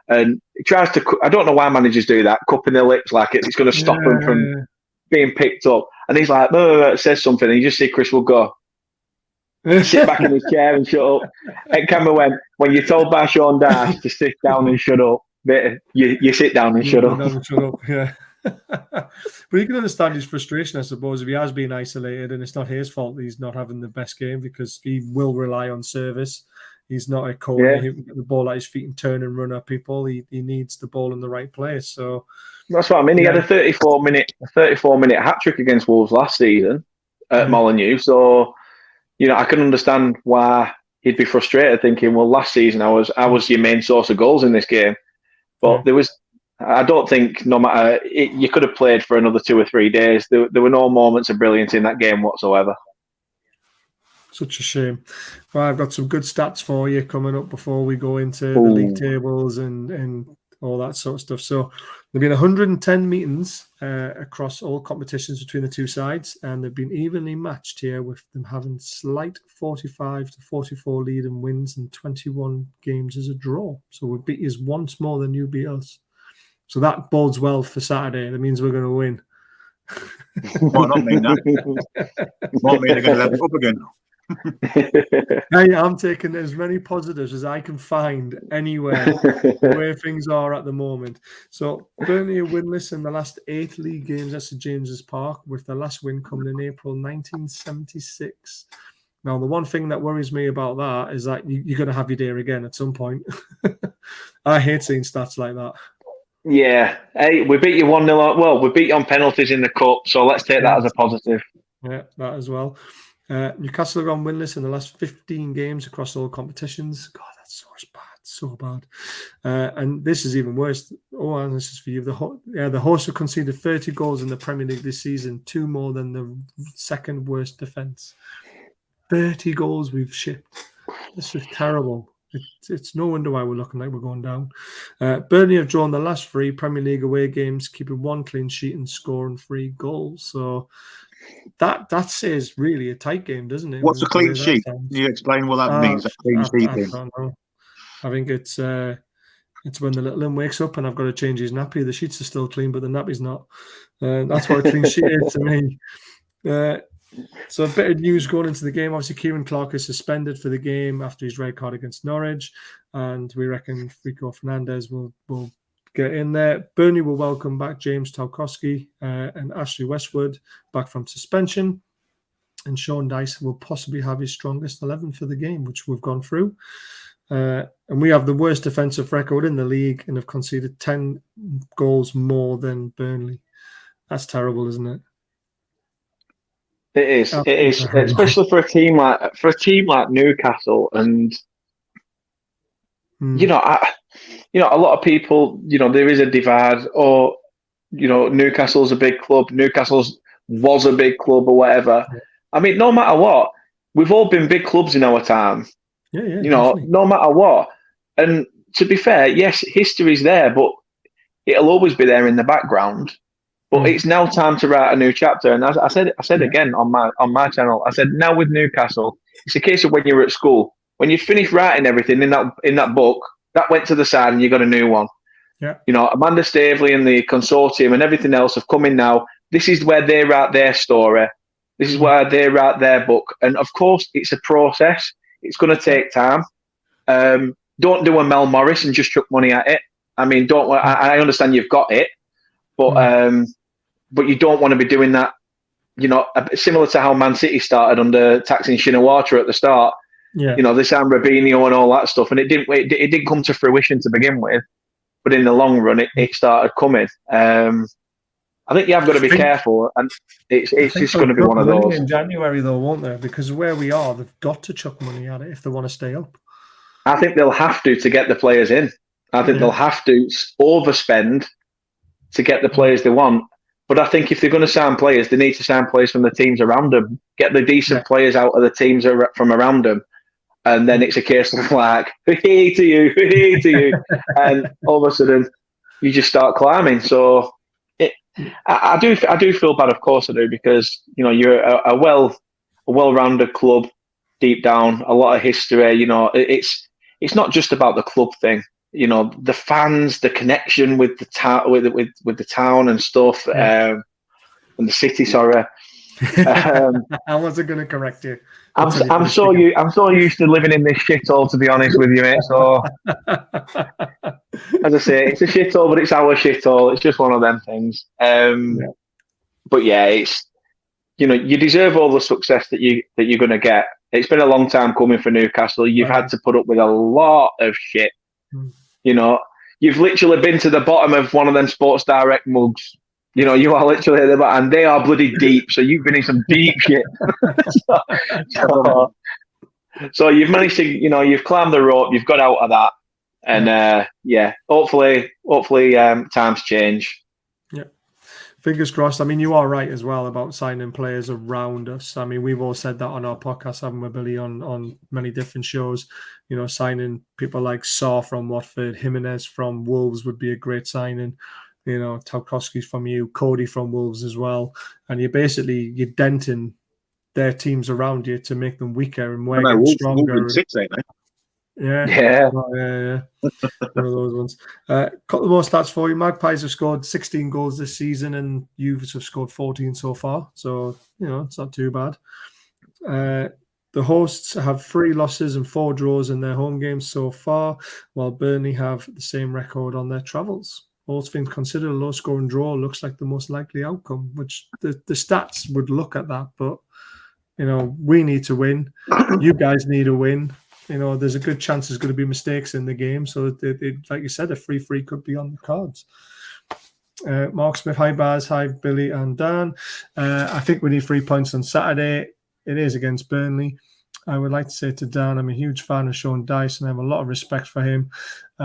and he tries to. I don't know why managers do that, cupping their lips like it's going to stop him from being picked up. And he's like, no, says something, and you just see Chris will go, sit back in his chair and shut up. And Cameron went, when you told Bashorn Dash to sit down and shut up, you sit down and shut up. Yeah. But you can understand his frustration, I suppose, if he has been isolated, and it's not his fault that he's not having the best game, because he will rely on service. He's not a corner. He can get the ball at his feet and turn and run at people. He needs the ball in the right place. So that's what I mean. He had a 34-minute hat trick against Wolves last season at Molineux. So I can understand why he'd be frustrated, thinking, well, last season I was your main source of goals in this game. But I don't think, no matter, you could have played for another 2 or 3 days. There were no moments of brilliance in that game whatsoever. Such a shame. Well, I've got some good stats for you coming up before we go into the league tables and all that sort of stuff. So there've been 110 meetings across all competitions between the two sides, and they've been evenly matched here, with them having slight 45 to 44 lead and wins, and 21 games as a draw. So we beat you once more than you beat us. So that bodes well for Saturday. That means we're going to win. Might not mean that. Might mean they're going to level up again. I'm taking as many positives as I can find anywhere where things are at the moment. So Burnley are winless in the last 8 league games at St James's Park, with the last win coming in April 1976. Now, the one thing that worries me about that is that you're going to have your day again at some point. I hate seeing stats like that. Yeah. Hey, we beat you 1-0. Well, we beat you on penalties in the cup, so let's take that as a positive. Yeah, that as well. Newcastle have gone winless in the last 15 games across all competitions. God, that's so bad. And this is even worse. Oh, and this is for you. The hosts have conceded 30 goals in the Premier League this season, 2 more than the second worst defence. 30 goals we've shipped. This is terrible. It's no wonder why we're looking like we're going down. Burnley have drawn the last 3 Premier League away games, keeping 1 clean sheet and scoring 3 goals. So that says really a tight game, doesn't it? What's a clean sheet? Can you explain what that means? A clean sheet. I don't know. I think it's when the little one wakes up and I've got to change his nappy. The sheets are still clean, but the nappy's not. That's what a clean sheet is to me. So a bit of news going into the game. Obviously, Kieran Clark is suspended for the game after his red card against Norwich, and we reckon Rico Fernandez will get in there. Burnley will welcome back James Tarkowski and Ashley Westwood back from suspension, and Sean Dyche will possibly have his strongest 11 for the game, which we've gone through. And we have the worst defensive record in the league and have conceded 10 goals more than Burnley. That's terrible, isn't it? It is, especially for a team like Newcastle, and a lot of people, there is a divide. Or Newcastle's a big club. Newcastle's was a big club, or whatever. Yeah. I mean, no matter what, we've all been big clubs in our time. Yeah, definitely. No matter what. And to be fair, yes, history's there, but it'll always be there in the background. But it's now time to write a new chapter. And as I said again on my channel, I said, now with Newcastle, it's a case of when you were at school, when you finished writing everything in that book, that went to the side and you got a new one. Yeah. Amanda Staveley and the consortium and everything else have come in now. This is where they write their story. This is where they write their book. And of course, it's a process. It's going to take time. Don't do a Mel Morris and just chuck money at it. I mean, don't. I understand you've got it, but you don't want to be doing that. You know, similar to how Man City started under Thaksin Shinawatra at the start. Yeah. You know, they signed Robinho and all that stuff, and it didn't come to fruition to begin with. But in the long run, it started coming. I think you have got to be careful, and it's just going to be one of those. In January, though, won't they? Because where we are, they've got to chuck money at it if they want to stay up. I think they'll have to get the players in. I think they'll have to overspend to get the players they want. But I think if they're going to sign players, they need to sign players from the teams around them. Get the decent players out of the teams from around them. And then it's a case of like, hey to you. And all of a sudden, you just start climbing. So I do feel bad, of course I do, because you know you're a well-rounded club deep down, a lot of history. You know, it's not just about the club thing. You know, the fans, the connection with the town, with the town and stuff, and the city. Sorry, I wasn't going to correct you. I'm so used to living in this shithole, to be honest with you, mate. So, as I say, it's a shithole, but it's our shithole. It's just one of them things. But yeah, it's, you know, you deserve all the success that you're going to get. It's been a long time coming for Newcastle. You've had to put up with a lot of shit. You know, you've literally been to the bottom of one of them Sports Direct mugs. You know, you are literally at the bottom, and they are bloody deep. So you've been in some deep shit. So you've managed to, you know, you've climbed the rope, you've got out of that, and hopefully, times change. Yeah, fingers crossed. I mean, you are right as well about signing players around us. I mean, we've all said that on our podcast, haven't we, Billy, on many different shows. You know, signing people like Saw from Watford, Jimenez from Wolves would be a great signing. You know, Tarkowski's from you, Cody from Wolves as well. And you're denting their teams around you to make them weaker, and we're getting stronger. Wolves 6, ain't they? Yeah. One of those ones. Couple more stats for you. Magpies have scored 16 goals this season, and Juves have scored 14 so far. So, you know, it's not too bad. The hosts have 3 losses and 4 draws in their home games so far, while Burnley have the same record on their travels. All things considered, a low-scoring draw looks like the most likely outcome, which the stats would look at that. But, you know, we need to win. You guys need a win. You know, there's a good chance there's going to be mistakes in the game. So, like you said, a 3-3 could be on the cards. Mark Smith, hi Baz, hi Billy and Dan. I think we need 3 points on Saturday. It is against Burnley. I would like to say to Dan, I'm a huge fan of Sean Dyche, and I have a lot of respect for him.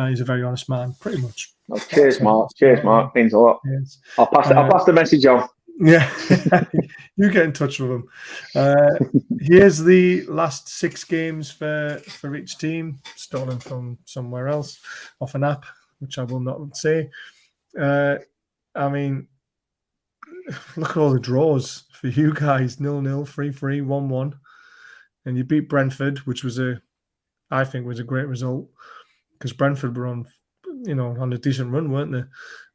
He's a very honest man, pretty much. Oh, cheers, Mark. Cheers, Mark. Means a lot. Yes. I'll pass the message on. Yeah, you get in touch with him. Here's the last 6 games for each team, stolen from somewhere else, off an app, which I will not say. I mean, look at all the draws for you guys: 0-0, 3-3, 1-1, and you beat Brentford, which was I think was a great result, because Brentford were on a decent run, weren't they?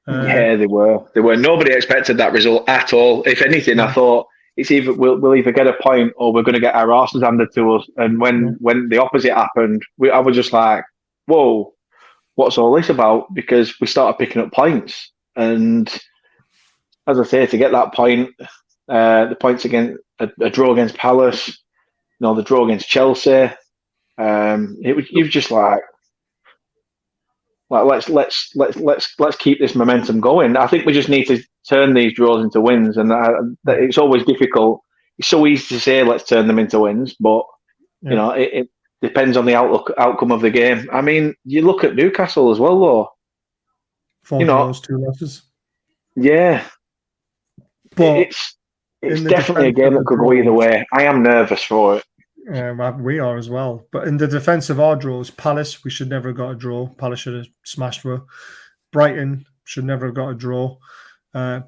Yeah, they were. Nobody expected that result at all. If anything, I thought it's either we'll either get a point or we're going to get our arses handed to us. And when the opposite happened, I was just like, "Whoa, what's all this about?" Because we started picking up points, and as I say, to get that point, the points against a draw against Palace, the draw against Chelsea, you've just like let's keep this momentum going. I think we just need to turn these draws into wins, and it's always difficult. It's so easy to say let's turn them into wins, but it depends on the outcome of the game. I mean, you look at Newcastle as well, though. 4 draws, 2 losses. Yeah, but it's definitely a game that could go either way. I am nervous for it. We are as well. But in the defence of our draws, Palace, we should never have got a draw. Palace should have smashed us. Brighton should never have got a draw.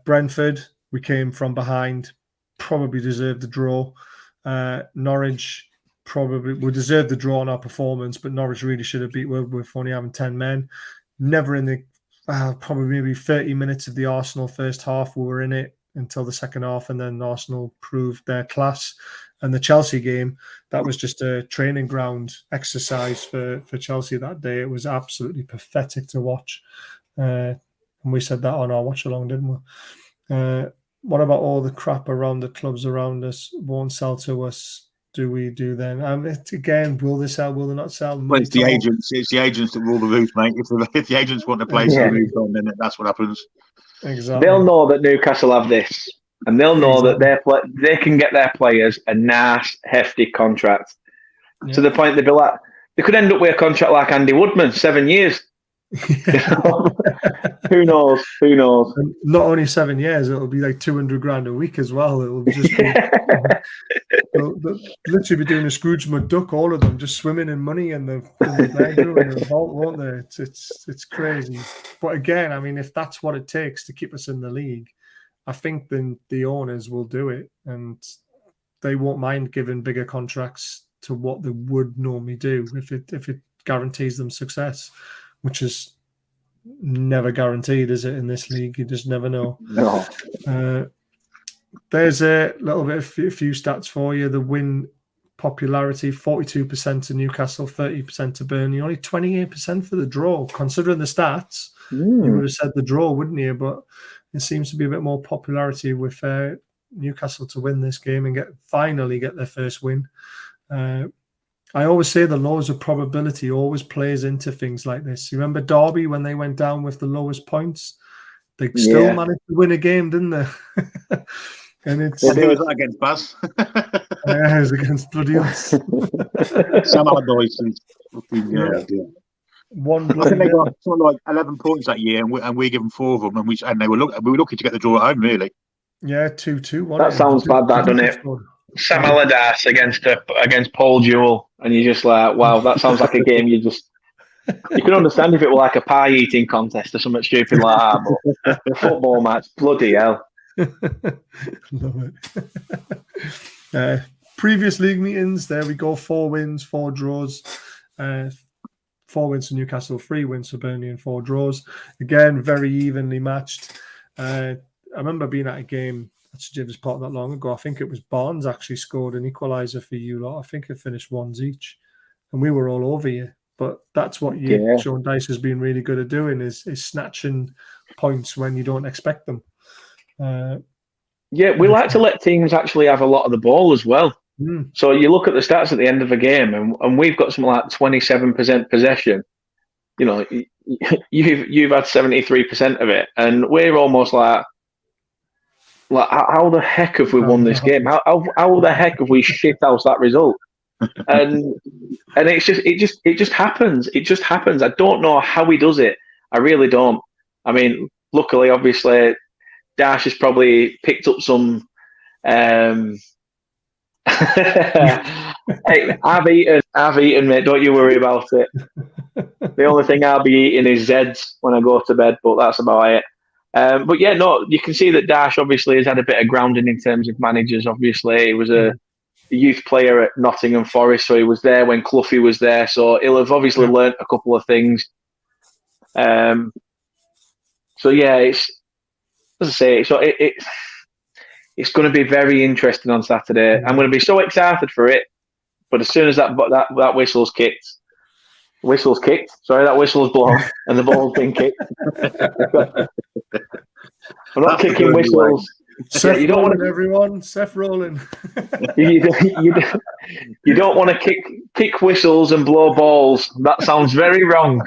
Brentford, we came from behind, probably deserved the draw. Norwich, probably we deserved the draw on our performance, but Norwich really should have beat with only having 10 men. Never in the probably maybe 30 minutes of the Arsenal first half we were in it until the second half, and then Arsenal proved their class. And the Chelsea game, that was just a training ground exercise for Chelsea that day. It was absolutely pathetic to watch. And we said that on our watch along, didn't we? What about all the crap around the clubs around us won't sell to us? Do we do then? Again, will they sell? Will they not sell? Well, it's the agents. It's the agents that rule the roost, mate. If the agents want to play to move on, then that's what happens. Exactly. They'll know that Newcastle have this, and they'll know that they can get their players a nice, hefty contract to the point they'd be like, they could end up with a contract like Andy Woodman, 7 years. Who knows? And not only 7 years, it'll be like 200 grand a week as well. It'll just be, they'll literally be doing a Scrooge McDuck, all of them, just swimming in money in the bedroom and the vault, won't they? It's crazy. But again, I mean, if that's what it takes to keep us in the league, I think then the owners will do it, and they won't mind giving bigger contracts to what they would normally do if it guarantees them success, which is never guaranteed, is it, in this league? You just never know. No. There's a little bit, a few stats for you. The win popularity, 42% to Newcastle, 30% to Burnley, only 28% for the draw. Considering the stats, you would have said the draw, wouldn't you? But it seems to be a bit more popularity with Newcastle to win this game and finally get their first win. I always say the laws of probability always plays into things like this. You remember Derby when they went down with the lowest points? They still managed to win a game, didn't they? And it was that against Baz. Yeah, it was against bloody us. Sam Allardyce. One. I think they got something like 11 points that year, and we gave them 4 of them, and we were lucky to get the draw at home, really. Yeah, 2-2. That sounds bad, that, doesn't it? Sam Allardyce against Paul Jewell, and you're just like, wow, that sounds like a game you can understand if it were like a pie eating contest or something stupid like that, but a football match, bloody hell. Love it. Previous league meetings, there we go, 4 wins, 4 draws. 4 wins for Newcastle, 3 wins for Burnley, and 4 draws. Again, very evenly matched. I remember being at a game, actually, it was not that long ago. I think it was Barnes actually scored an equaliser for you lot. I think it finished 1s each, and we were all over you. But that's what Sean Dyche has been really good at doing, is snatching points when you don't expect them. We like to let teams actually have a lot of the ball as well. So you look at the stats at the end of a game, and we've got something like 27% possession. You know, you've had 73% of it, and we're almost like how the heck have we won this game? How the heck have we shit out that result? And it just happens. It just happens. I don't know how he does it. I really don't. I mean, luckily, obviously, Dash has probably picked up some. Hey, I've eaten, mate. Don't you worry about it. The only thing I'll be eating is Zeds when I go to bed, but that's about it. But yeah, no, you can see that Dash obviously has had a bit of grounding in terms of managers. Obviously, he was a youth player at Nottingham Forest, so he was there when Cloughy was there. So he'll have obviously learnt a couple of things. So yeah, it's, as I say, so it's going to be very interesting on Saturday. I'm going to be so excited for it. But as soon as that whistle's kicked, that whistle's blown and the ball's been kicked. I'm not kicking whistles. Seth, you don't want everyone. Seth Rowland. you don't want to kick whistles and blow balls. That sounds very wrong.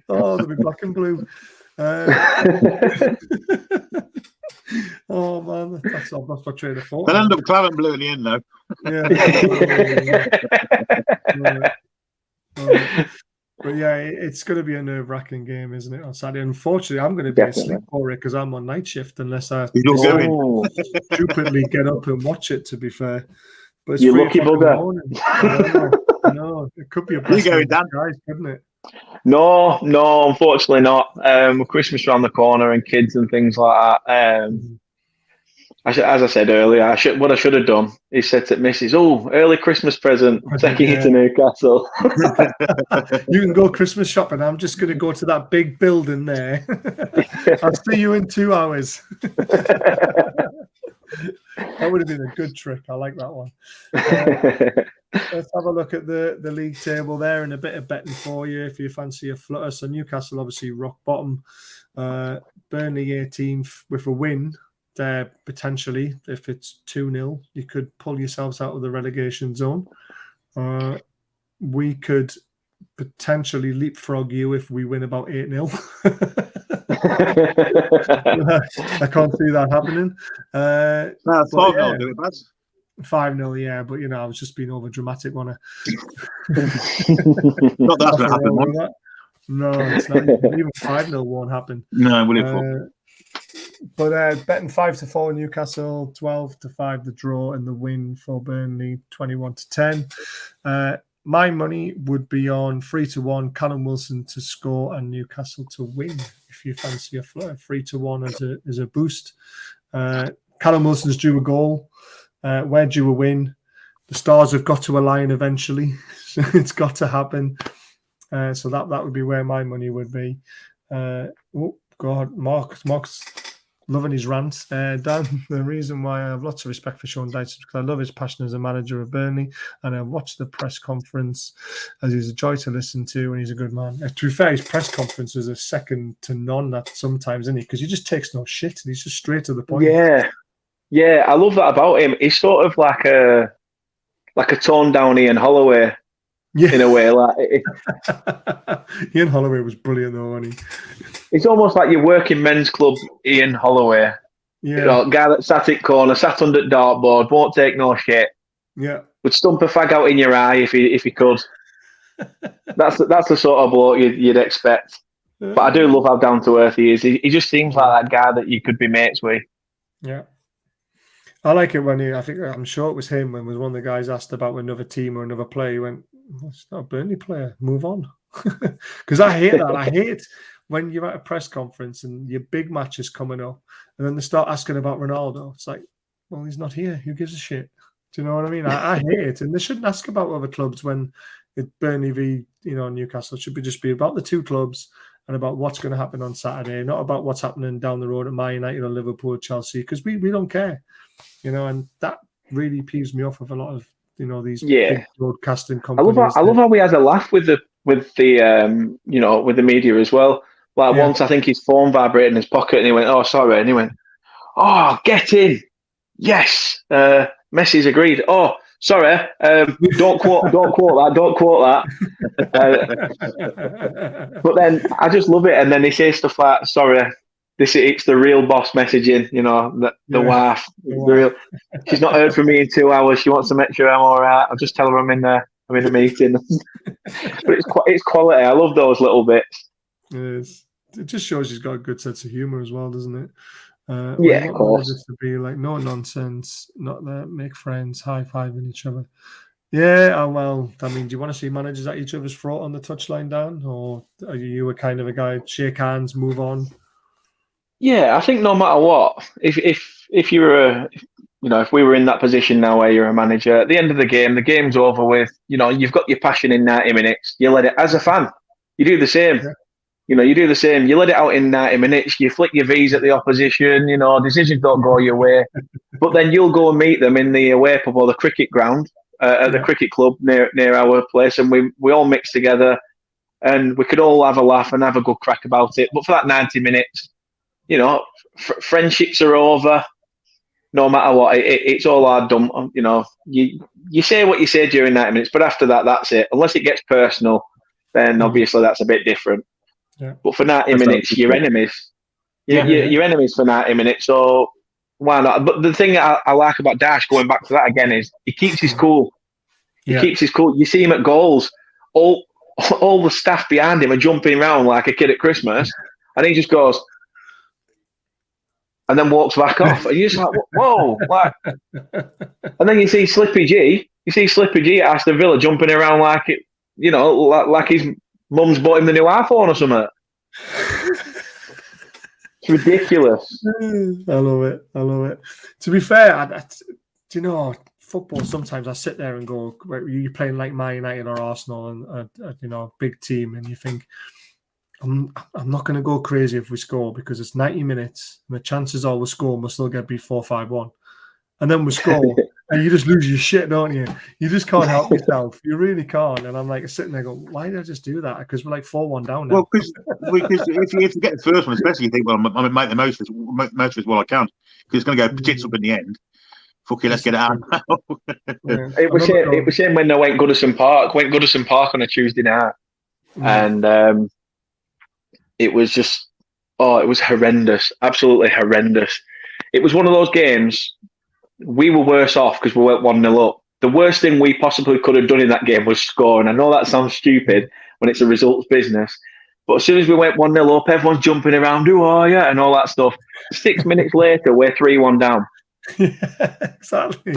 Oh, they'll be black and blue. Oh man, that's my train of thought. They'll end up claret and blue in the end, though. But yeah, it's going to be a nerve-wracking game, isn't it, on Saturday? Unfortunately, I'm going to be asleep for it because I'm on night shift unless I stupidly get up and watch it, to be fair. But it's you lucky bugger. No, it could be a blessing in disguise, couldn't it? No, unfortunately not. With Christmas around the corner and kids and things like that, as I said earlier, what I should have done is said to Mrs. "Oh, early Christmas present, taking you to Newcastle." You can go Christmas shopping. I'm just going to go to that big building there. I'll see you in 2 hours. That would have been a good trick. I like that one. Let's have a look at the league table there and a bit of betting for you if you fancy a flutter. So Newcastle obviously rock bottom. Burnley 18th with a win. There potentially, if it's 2-0, you could pull yourselves out of the relegation zone. We could potentially leapfrog you if we win about 8-0. I can't see that happening. 5-0, do it, Baz. 5-0, yeah, but I was just being over dramatic, wasn't I? Not that's going to happen, man. No, it's not. Even 5-0 won't happen. No, will it? But betting 5-4 Newcastle, 12-5 the draw, and the win for Burnley 21-10. My money would be on 3-1 Callum Wilson to score and Newcastle to win. If you fancy a flutter, 3-1 as a boost. Callum Wilson's due a goal. We're due a win. The stars have got to align eventually, so it's got to happen. So that would be where my money would be. Oh God, Mark's loving his rants. Dan, the reason why I have lots of respect for Sean Dyche is because I love his passion as a manager of Burnley, and I watched the press conference as he's a joy to listen to, and he's a good man. To be fair, his press conferences are second to none at sometimes, isn't he? Because he just takes no shit, and he's just straight to the point. Yeah, I love that about him. He's sort of like a toned down Ian Holloway. Yeah. In a way, Ian Holloway was brilliant, though, wasn't he? It's almost like your working men's club, Ian Holloway. Yeah, guy that sat at corner, sat under the dartboard, won't take no shit. Yeah, would stump a fag out in your eye if he could. That's the sort of bloke you'd expect. But I do love how down to earth he is. He just seems like that guy that you could be mates with. Yeah. I like it when I'm sure it was him when was one of the guys asked about another team or another player. He went, "It's not a Burnley player. Move on." Because I hate that. I hate when you're at a press conference and your big match is coming up, and then they start asking about Ronaldo. It's like, well, he's not here. Who gives a shit? Do you know what I mean? I hate it, and they shouldn't ask about other clubs when it Burnley v Newcastle. It should just be about the two clubs and about what's going to happen on Saturday, not about what's happening down the road at Man United or Liverpool or Chelsea, because we don't care. And that really peeves me off with a lot of these big broadcasting companies. I love how we had a laugh with the media as well. Like once I think his phone vibrated in his pocket and he went, "Oh, sorry," and he went, "Oh, get in, yes." Messi's agreed. "Oh, sorry, don't quote that." But then I just love it, and then he says stuff like, "Sorry. It's the real boss messaging, the wife. The real. She's not heard from me in 2 hours. She wants to make sure I'm all right. I'll just tell her I'm in a meeting." But it's quality. I love those little bits. It is. It just shows he's got a good sense of humor as well, doesn't it? Of course. To be like no nonsense, not that make friends, high-fiving each other. Yeah, well, I mean, do you want to see managers at each other's throat on the touchline, Dan, or are you a kind of a guy shake hands, move on? Yeah, I think no matter what, if you were if we were in that position now where you're a manager, at the end of the game's over with. You've got your passion in 90 minutes. You let it, as a fan, you do the same. Yeah. You do the same. You let it out in 90 minutes. You flick your V's at the opposition. Decisions don't go your way, but then you'll go and meet them in the away pub or the cricket ground at the cricket club near our place, and we all mix together, and we could all have a laugh and have a good crack about it. But for that 90 minutes. Friendships are over. No matter what, it's all hard done. You say what you say during 90 minutes, but after that, that's it. Unless it gets personal, then obviously that's a bit different. Yeah. But for 90 minutes, you're enemies. You're enemies for 90 minutes, so why not? But the thing I like about Dash, going back to that again, is he keeps his cool. He keeps his cool. You see him at goals. All the staff behind him are jumping around like a kid at Christmas, and he just goes. And then walks back off, and you're just like, "Whoa!" Like, and then you see Slippy G at Aston Villa jumping around like it, like his mum's bought him the new iPhone or something. It's ridiculous. I love it. I love it. To be fair, do you know, football, sometimes I sit there and go, you're playing like Man United or Arsenal and you know, a big team, and you think, I'm not going to go crazy if we score because it's 90 minutes and the chances are we'll score and we'll still get beat 4-5-1. And then we score and you just lose your shit, don't you? You just can't help yourself. You really can't. And I'm like sitting there going, why did I just do that? Because we're like 4-1 down now. Well, because if you get the first one, especially, you think, well, I'm going to make the most of it while I can. Because it's going to go tits up in the end. Fuck it, let's get it out now. Yeah. It was shame when they went Goodison Park on a Tuesday night. And it was just, it was horrendous. Absolutely horrendous. It was one of those games. We were worse off because we went 1-0 up. The worst thing we possibly could have done in that game was score. And I know that sounds stupid when it's a results business. But as soon as we went 1-0 up, everyone's jumping around, who are you? And all that stuff. 6 minutes later, we're 3-1 down. Yeah, exactly.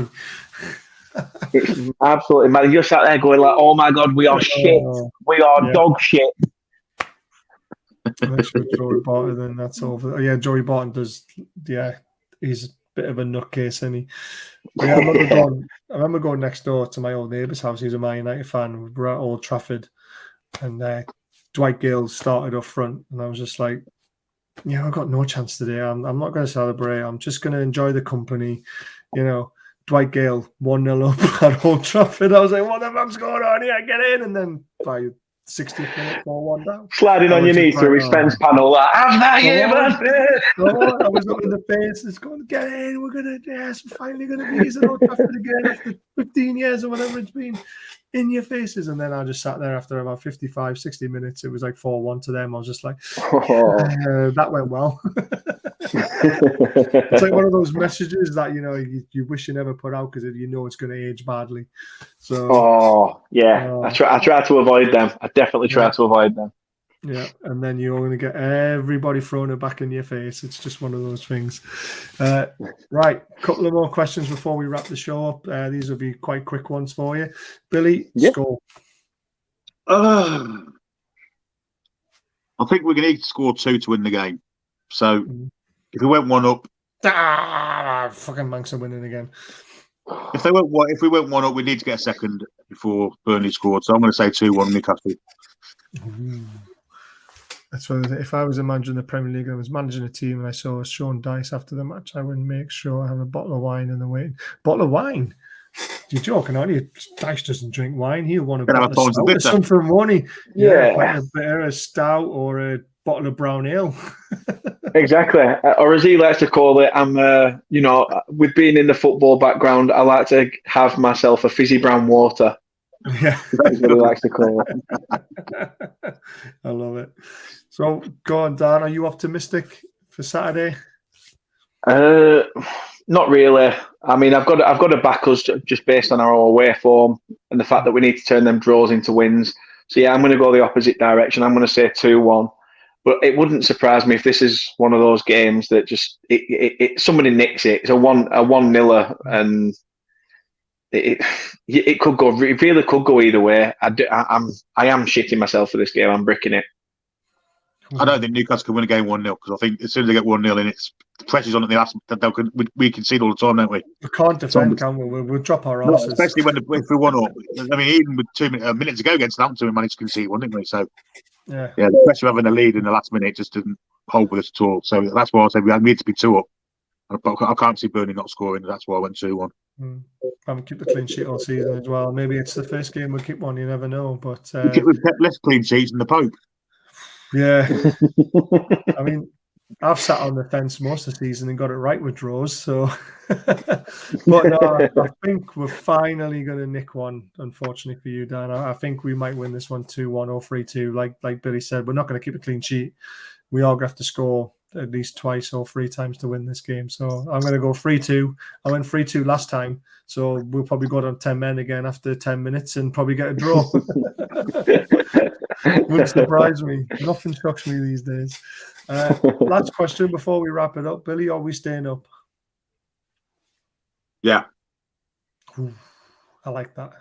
It's absolutely mad. You're sat there going like, oh my God, we are shit. We are dog shit. That's with Joey Barton, then that's over. Yeah, Joey Barton does. Yeah, he's a bit of a nutcase, isn't he? Yeah, I remember going next door to my old neighbour's house. He's a Man United fan. We were at Old Trafford, and Dwight Gale started up front, and I was just like, "Yeah, I've got no chance today. I'm not going to celebrate. I'm just going to enjoy the company." You know, Dwight Gale 1-0 up at Old Trafford. I was like, "What the fuck's going on here? Get in!" And then by 60th minute, 4-1 down. Sliding on your knees through his fence panel. Like, have that, yeah, man. I was up in the face. It's going, get in. We're finally going to be using Old Trafford again after 15 years or whatever it's been in your faces. And then I just sat there after about 55, 60 minutes. It was like 4-1 to them. I was just like, that went well. It's like one of those messages that, you know, you wish you never put out because you know it's going to age badly. So, I try to avoid them. I definitely try to avoid them. Yeah, and then you're going to get everybody throwing it back in your face. It's just one of those things. Right, a couple of more questions before we wrap the show up. These will be quite quick ones for you. Billy, score. I think we're going to need to score 2 to win the game. So if we went 1 up, fucking Manx are winning again. If we went 1 up, we need to get a second before Burnley scored. So I'm going to say 2-1 Newcastle. That's what if I was a manager in the Premier League and I was managing a team and I saw Sean Dice after the match, I would make sure I have a bottle of wine in the waiting. Bottle of wine? You're joking, aren't you? Dice doesn't drink wine. He'll want a bottle of stout or something, won't he? Like a beer, a stout, or a bottle of brown ale. Exactly. Or as he likes to call it, I'm, with being in the football background, I like to have myself a fizzy brown water. Yeah. That's what he likes to call it. I love it. So, go on, Dan. Are you optimistic for Saturday? Not really. I mean, I've got to back us just based on our away form and the fact that we need to turn them draws into wins. So, yeah, I'm going to go the opposite direction. I'm going to say 2-1. But it wouldn't surprise me if this is one of those games that just somebody nicks it. It's a 1-0, and it could go. It really could go either way. I am shitting myself for this game. I'm bricking it. I don't think Newcastle can win a game 1-0 because I think as soon as they get 1-0 in, it's the pressure's on at the last. We concede all the time, don't we? We can't defend, can we? We'll drop our asses. No, especially if we 1 up. I mean, even with 2 minutes ago against Southampton, we managed to concede one, didn't we? So yeah, the pressure of having a lead in the last minute just didn't hold with us at all. So that's why I said we need to be 2 up. I can't see Burnley not scoring. That's why I went 2-1. Haven't kept the clean sheet all season as well. Maybe it's the first game we'll keep one. You never know. But we've kept less clean sheets than the Pope. Yeah, I mean, I've sat on the fence most of the season and got it right with draws. So, but no, I think we're finally going to nick one. Unfortunately for you, Dan, I think we might win this one 2-1 or 3-2. Like Billy said, we're not going to keep a clean sheet. We are going to have to score at least twice or 3 times to win this game. So I'm going to go 3-2. I went 3-2 last time, so we'll probably go down 10 men again after 10 minutes and probably get a draw. Wouldn't surprise me. Nothing shocks me these days. Last question before we wrap it up. Billy, are we staying up? Yeah. Ooh, I like that.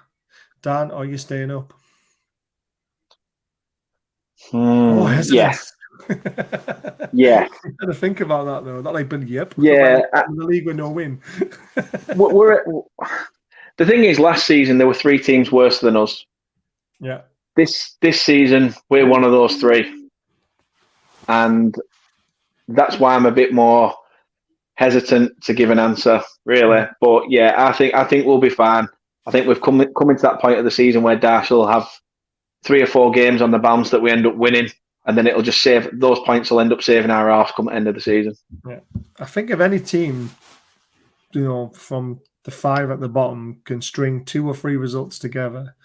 Dan, are you staying up? Yeah. Yeah. You got to think about that though. Not like, but yep. Yeah. In the league with no win. The thing is, last season there were 3 teams worse than us. Yeah. This season we're one of those 3, and that's why I'm a bit more hesitant to give an answer, really. But yeah, I think we'll be fine. I think we've come into that point of the season where Dash will have 3 or 4 games on the bounce that we end up winning, and then it'll just save those points. Will end up saving our arse come the end of the season. Yeah, I think if any team, from the 5 at the bottom can string 2 or 3 results together,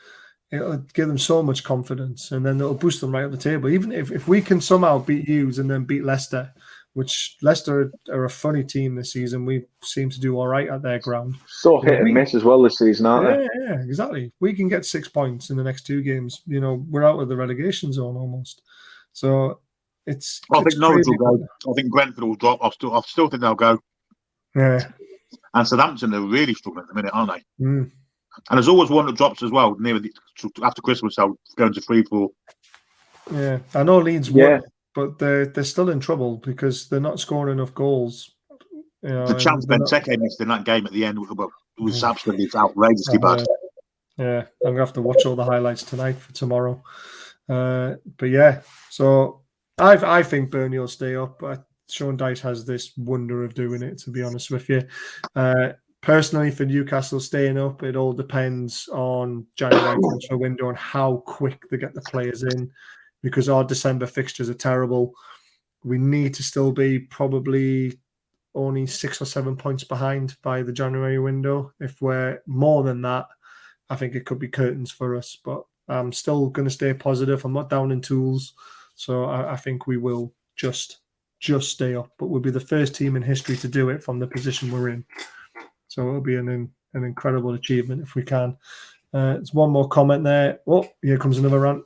it'll give them so much confidence, and then it'll boost them right up the table. Even if we can somehow beat Hughes and then beat Leicester, which Leicester are a funny team this season. We seem to do all right at their ground. So hit and miss as well this season, aren't they? Yeah, exactly. We can get 6 points in the next 2 games. We're out of the relegation zone almost. So I think Norwich will go. I think Brentford will drop. I still think they'll go. Yeah. And Southampton are really struggling at the minute, aren't they? Mm. And there's always one that drops as well after Christmas. I'll go into 3-4. Yeah, I know Leeds won, but they're still in trouble because they're not scoring enough goals. The chance Benteke missed in that game at the end was absolutely outrageously bad. Yeah, I'm gonna have to watch all the highlights tonight for tomorrow. But yeah, so I think Burnley will stay up. Sean Dyche has this wonder of doing it, to be honest with you. Personally, for Newcastle staying up, it all depends on January transfer window and how quick they get the players in, because our December fixtures are terrible. We need to still be probably only 6 or 7 points behind by the January window. If we're more than that, I think it could be curtains for us. But I'm still going to stay positive. I'm not down in tools. So I think we will just stay up. But we'll be the first team in history to do it from the position we're in. So it'll be an incredible achievement if we can. There's one more comment there. Oh, here comes another rant.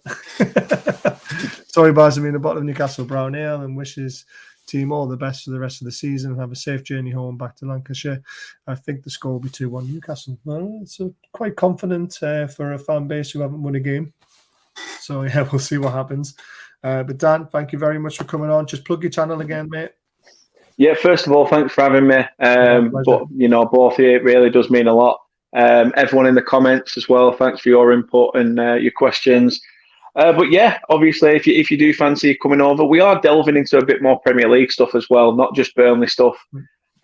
Sorry, buys me in a bottle of Newcastle Brown Ale and wishes team all the best for the rest of the season and have a safe journey home back to Lancashire. I think the score will be 2-1 Newcastle. Well, it's quite confident for a fan base who haven't won a game. So yeah, we'll see what happens. But Dan, thank you very much for coming on. Just plug your channel again, mate. Yeah, first of all, thanks for having me. But both of you, it really does mean a lot. Everyone in the comments as well, thanks for your input and your questions. But yeah, obviously, if you do fancy coming over, we are delving into a bit more Premier League stuff as well, not just Burnley stuff.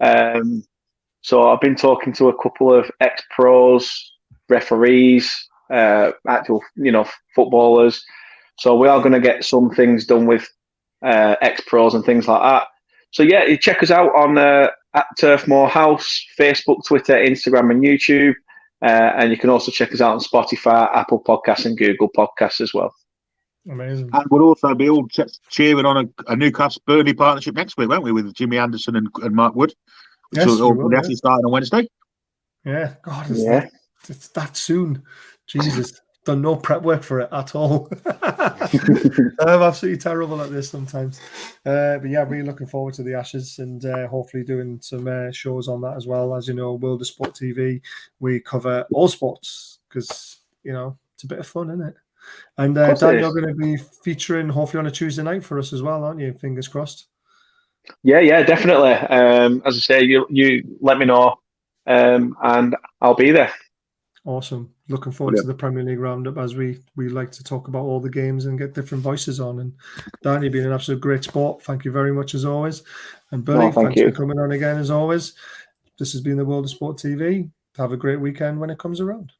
So I've been talking to a couple of ex-pros, referees, actual footballers. So we are going to get some things done with ex-pros and things like that. So yeah, you check us out on at Turfmoor House, Facebook, Twitter, Instagram, and YouTube. And you can also check us out on Spotify, Apple Podcasts, and Google Podcasts as well. Amazing. And we'll also be all cheering on a Newcastle Burnley partnership next week, won't we, with Jimmy Anderson and Mark Wood? Yes, we'll actually starting on Wednesday. Yeah, God, it's that soon. Jesus, done no prep work for it at all. I'm absolutely terrible at this sometimes. But yeah, really looking forward to the Ashes and hopefully doing some shows on that as well. As you know, World of Sport TV, we cover all sports because, it's a bit of fun, isn't it? And Dan, you're going to be featuring hopefully on a Tuesday night for us as well, aren't you? Fingers crossed. Yeah, definitely. As I say, you let me know and I'll be there. Awesome. Looking forward to the Premier League roundup as we like to talk about all the games and get different voices on. And Dan, you've been an absolute great sport. Thank you very much as always. And Billy, thanks for coming on again as always. This has been the World of Sport TV. Have a great weekend when it comes around.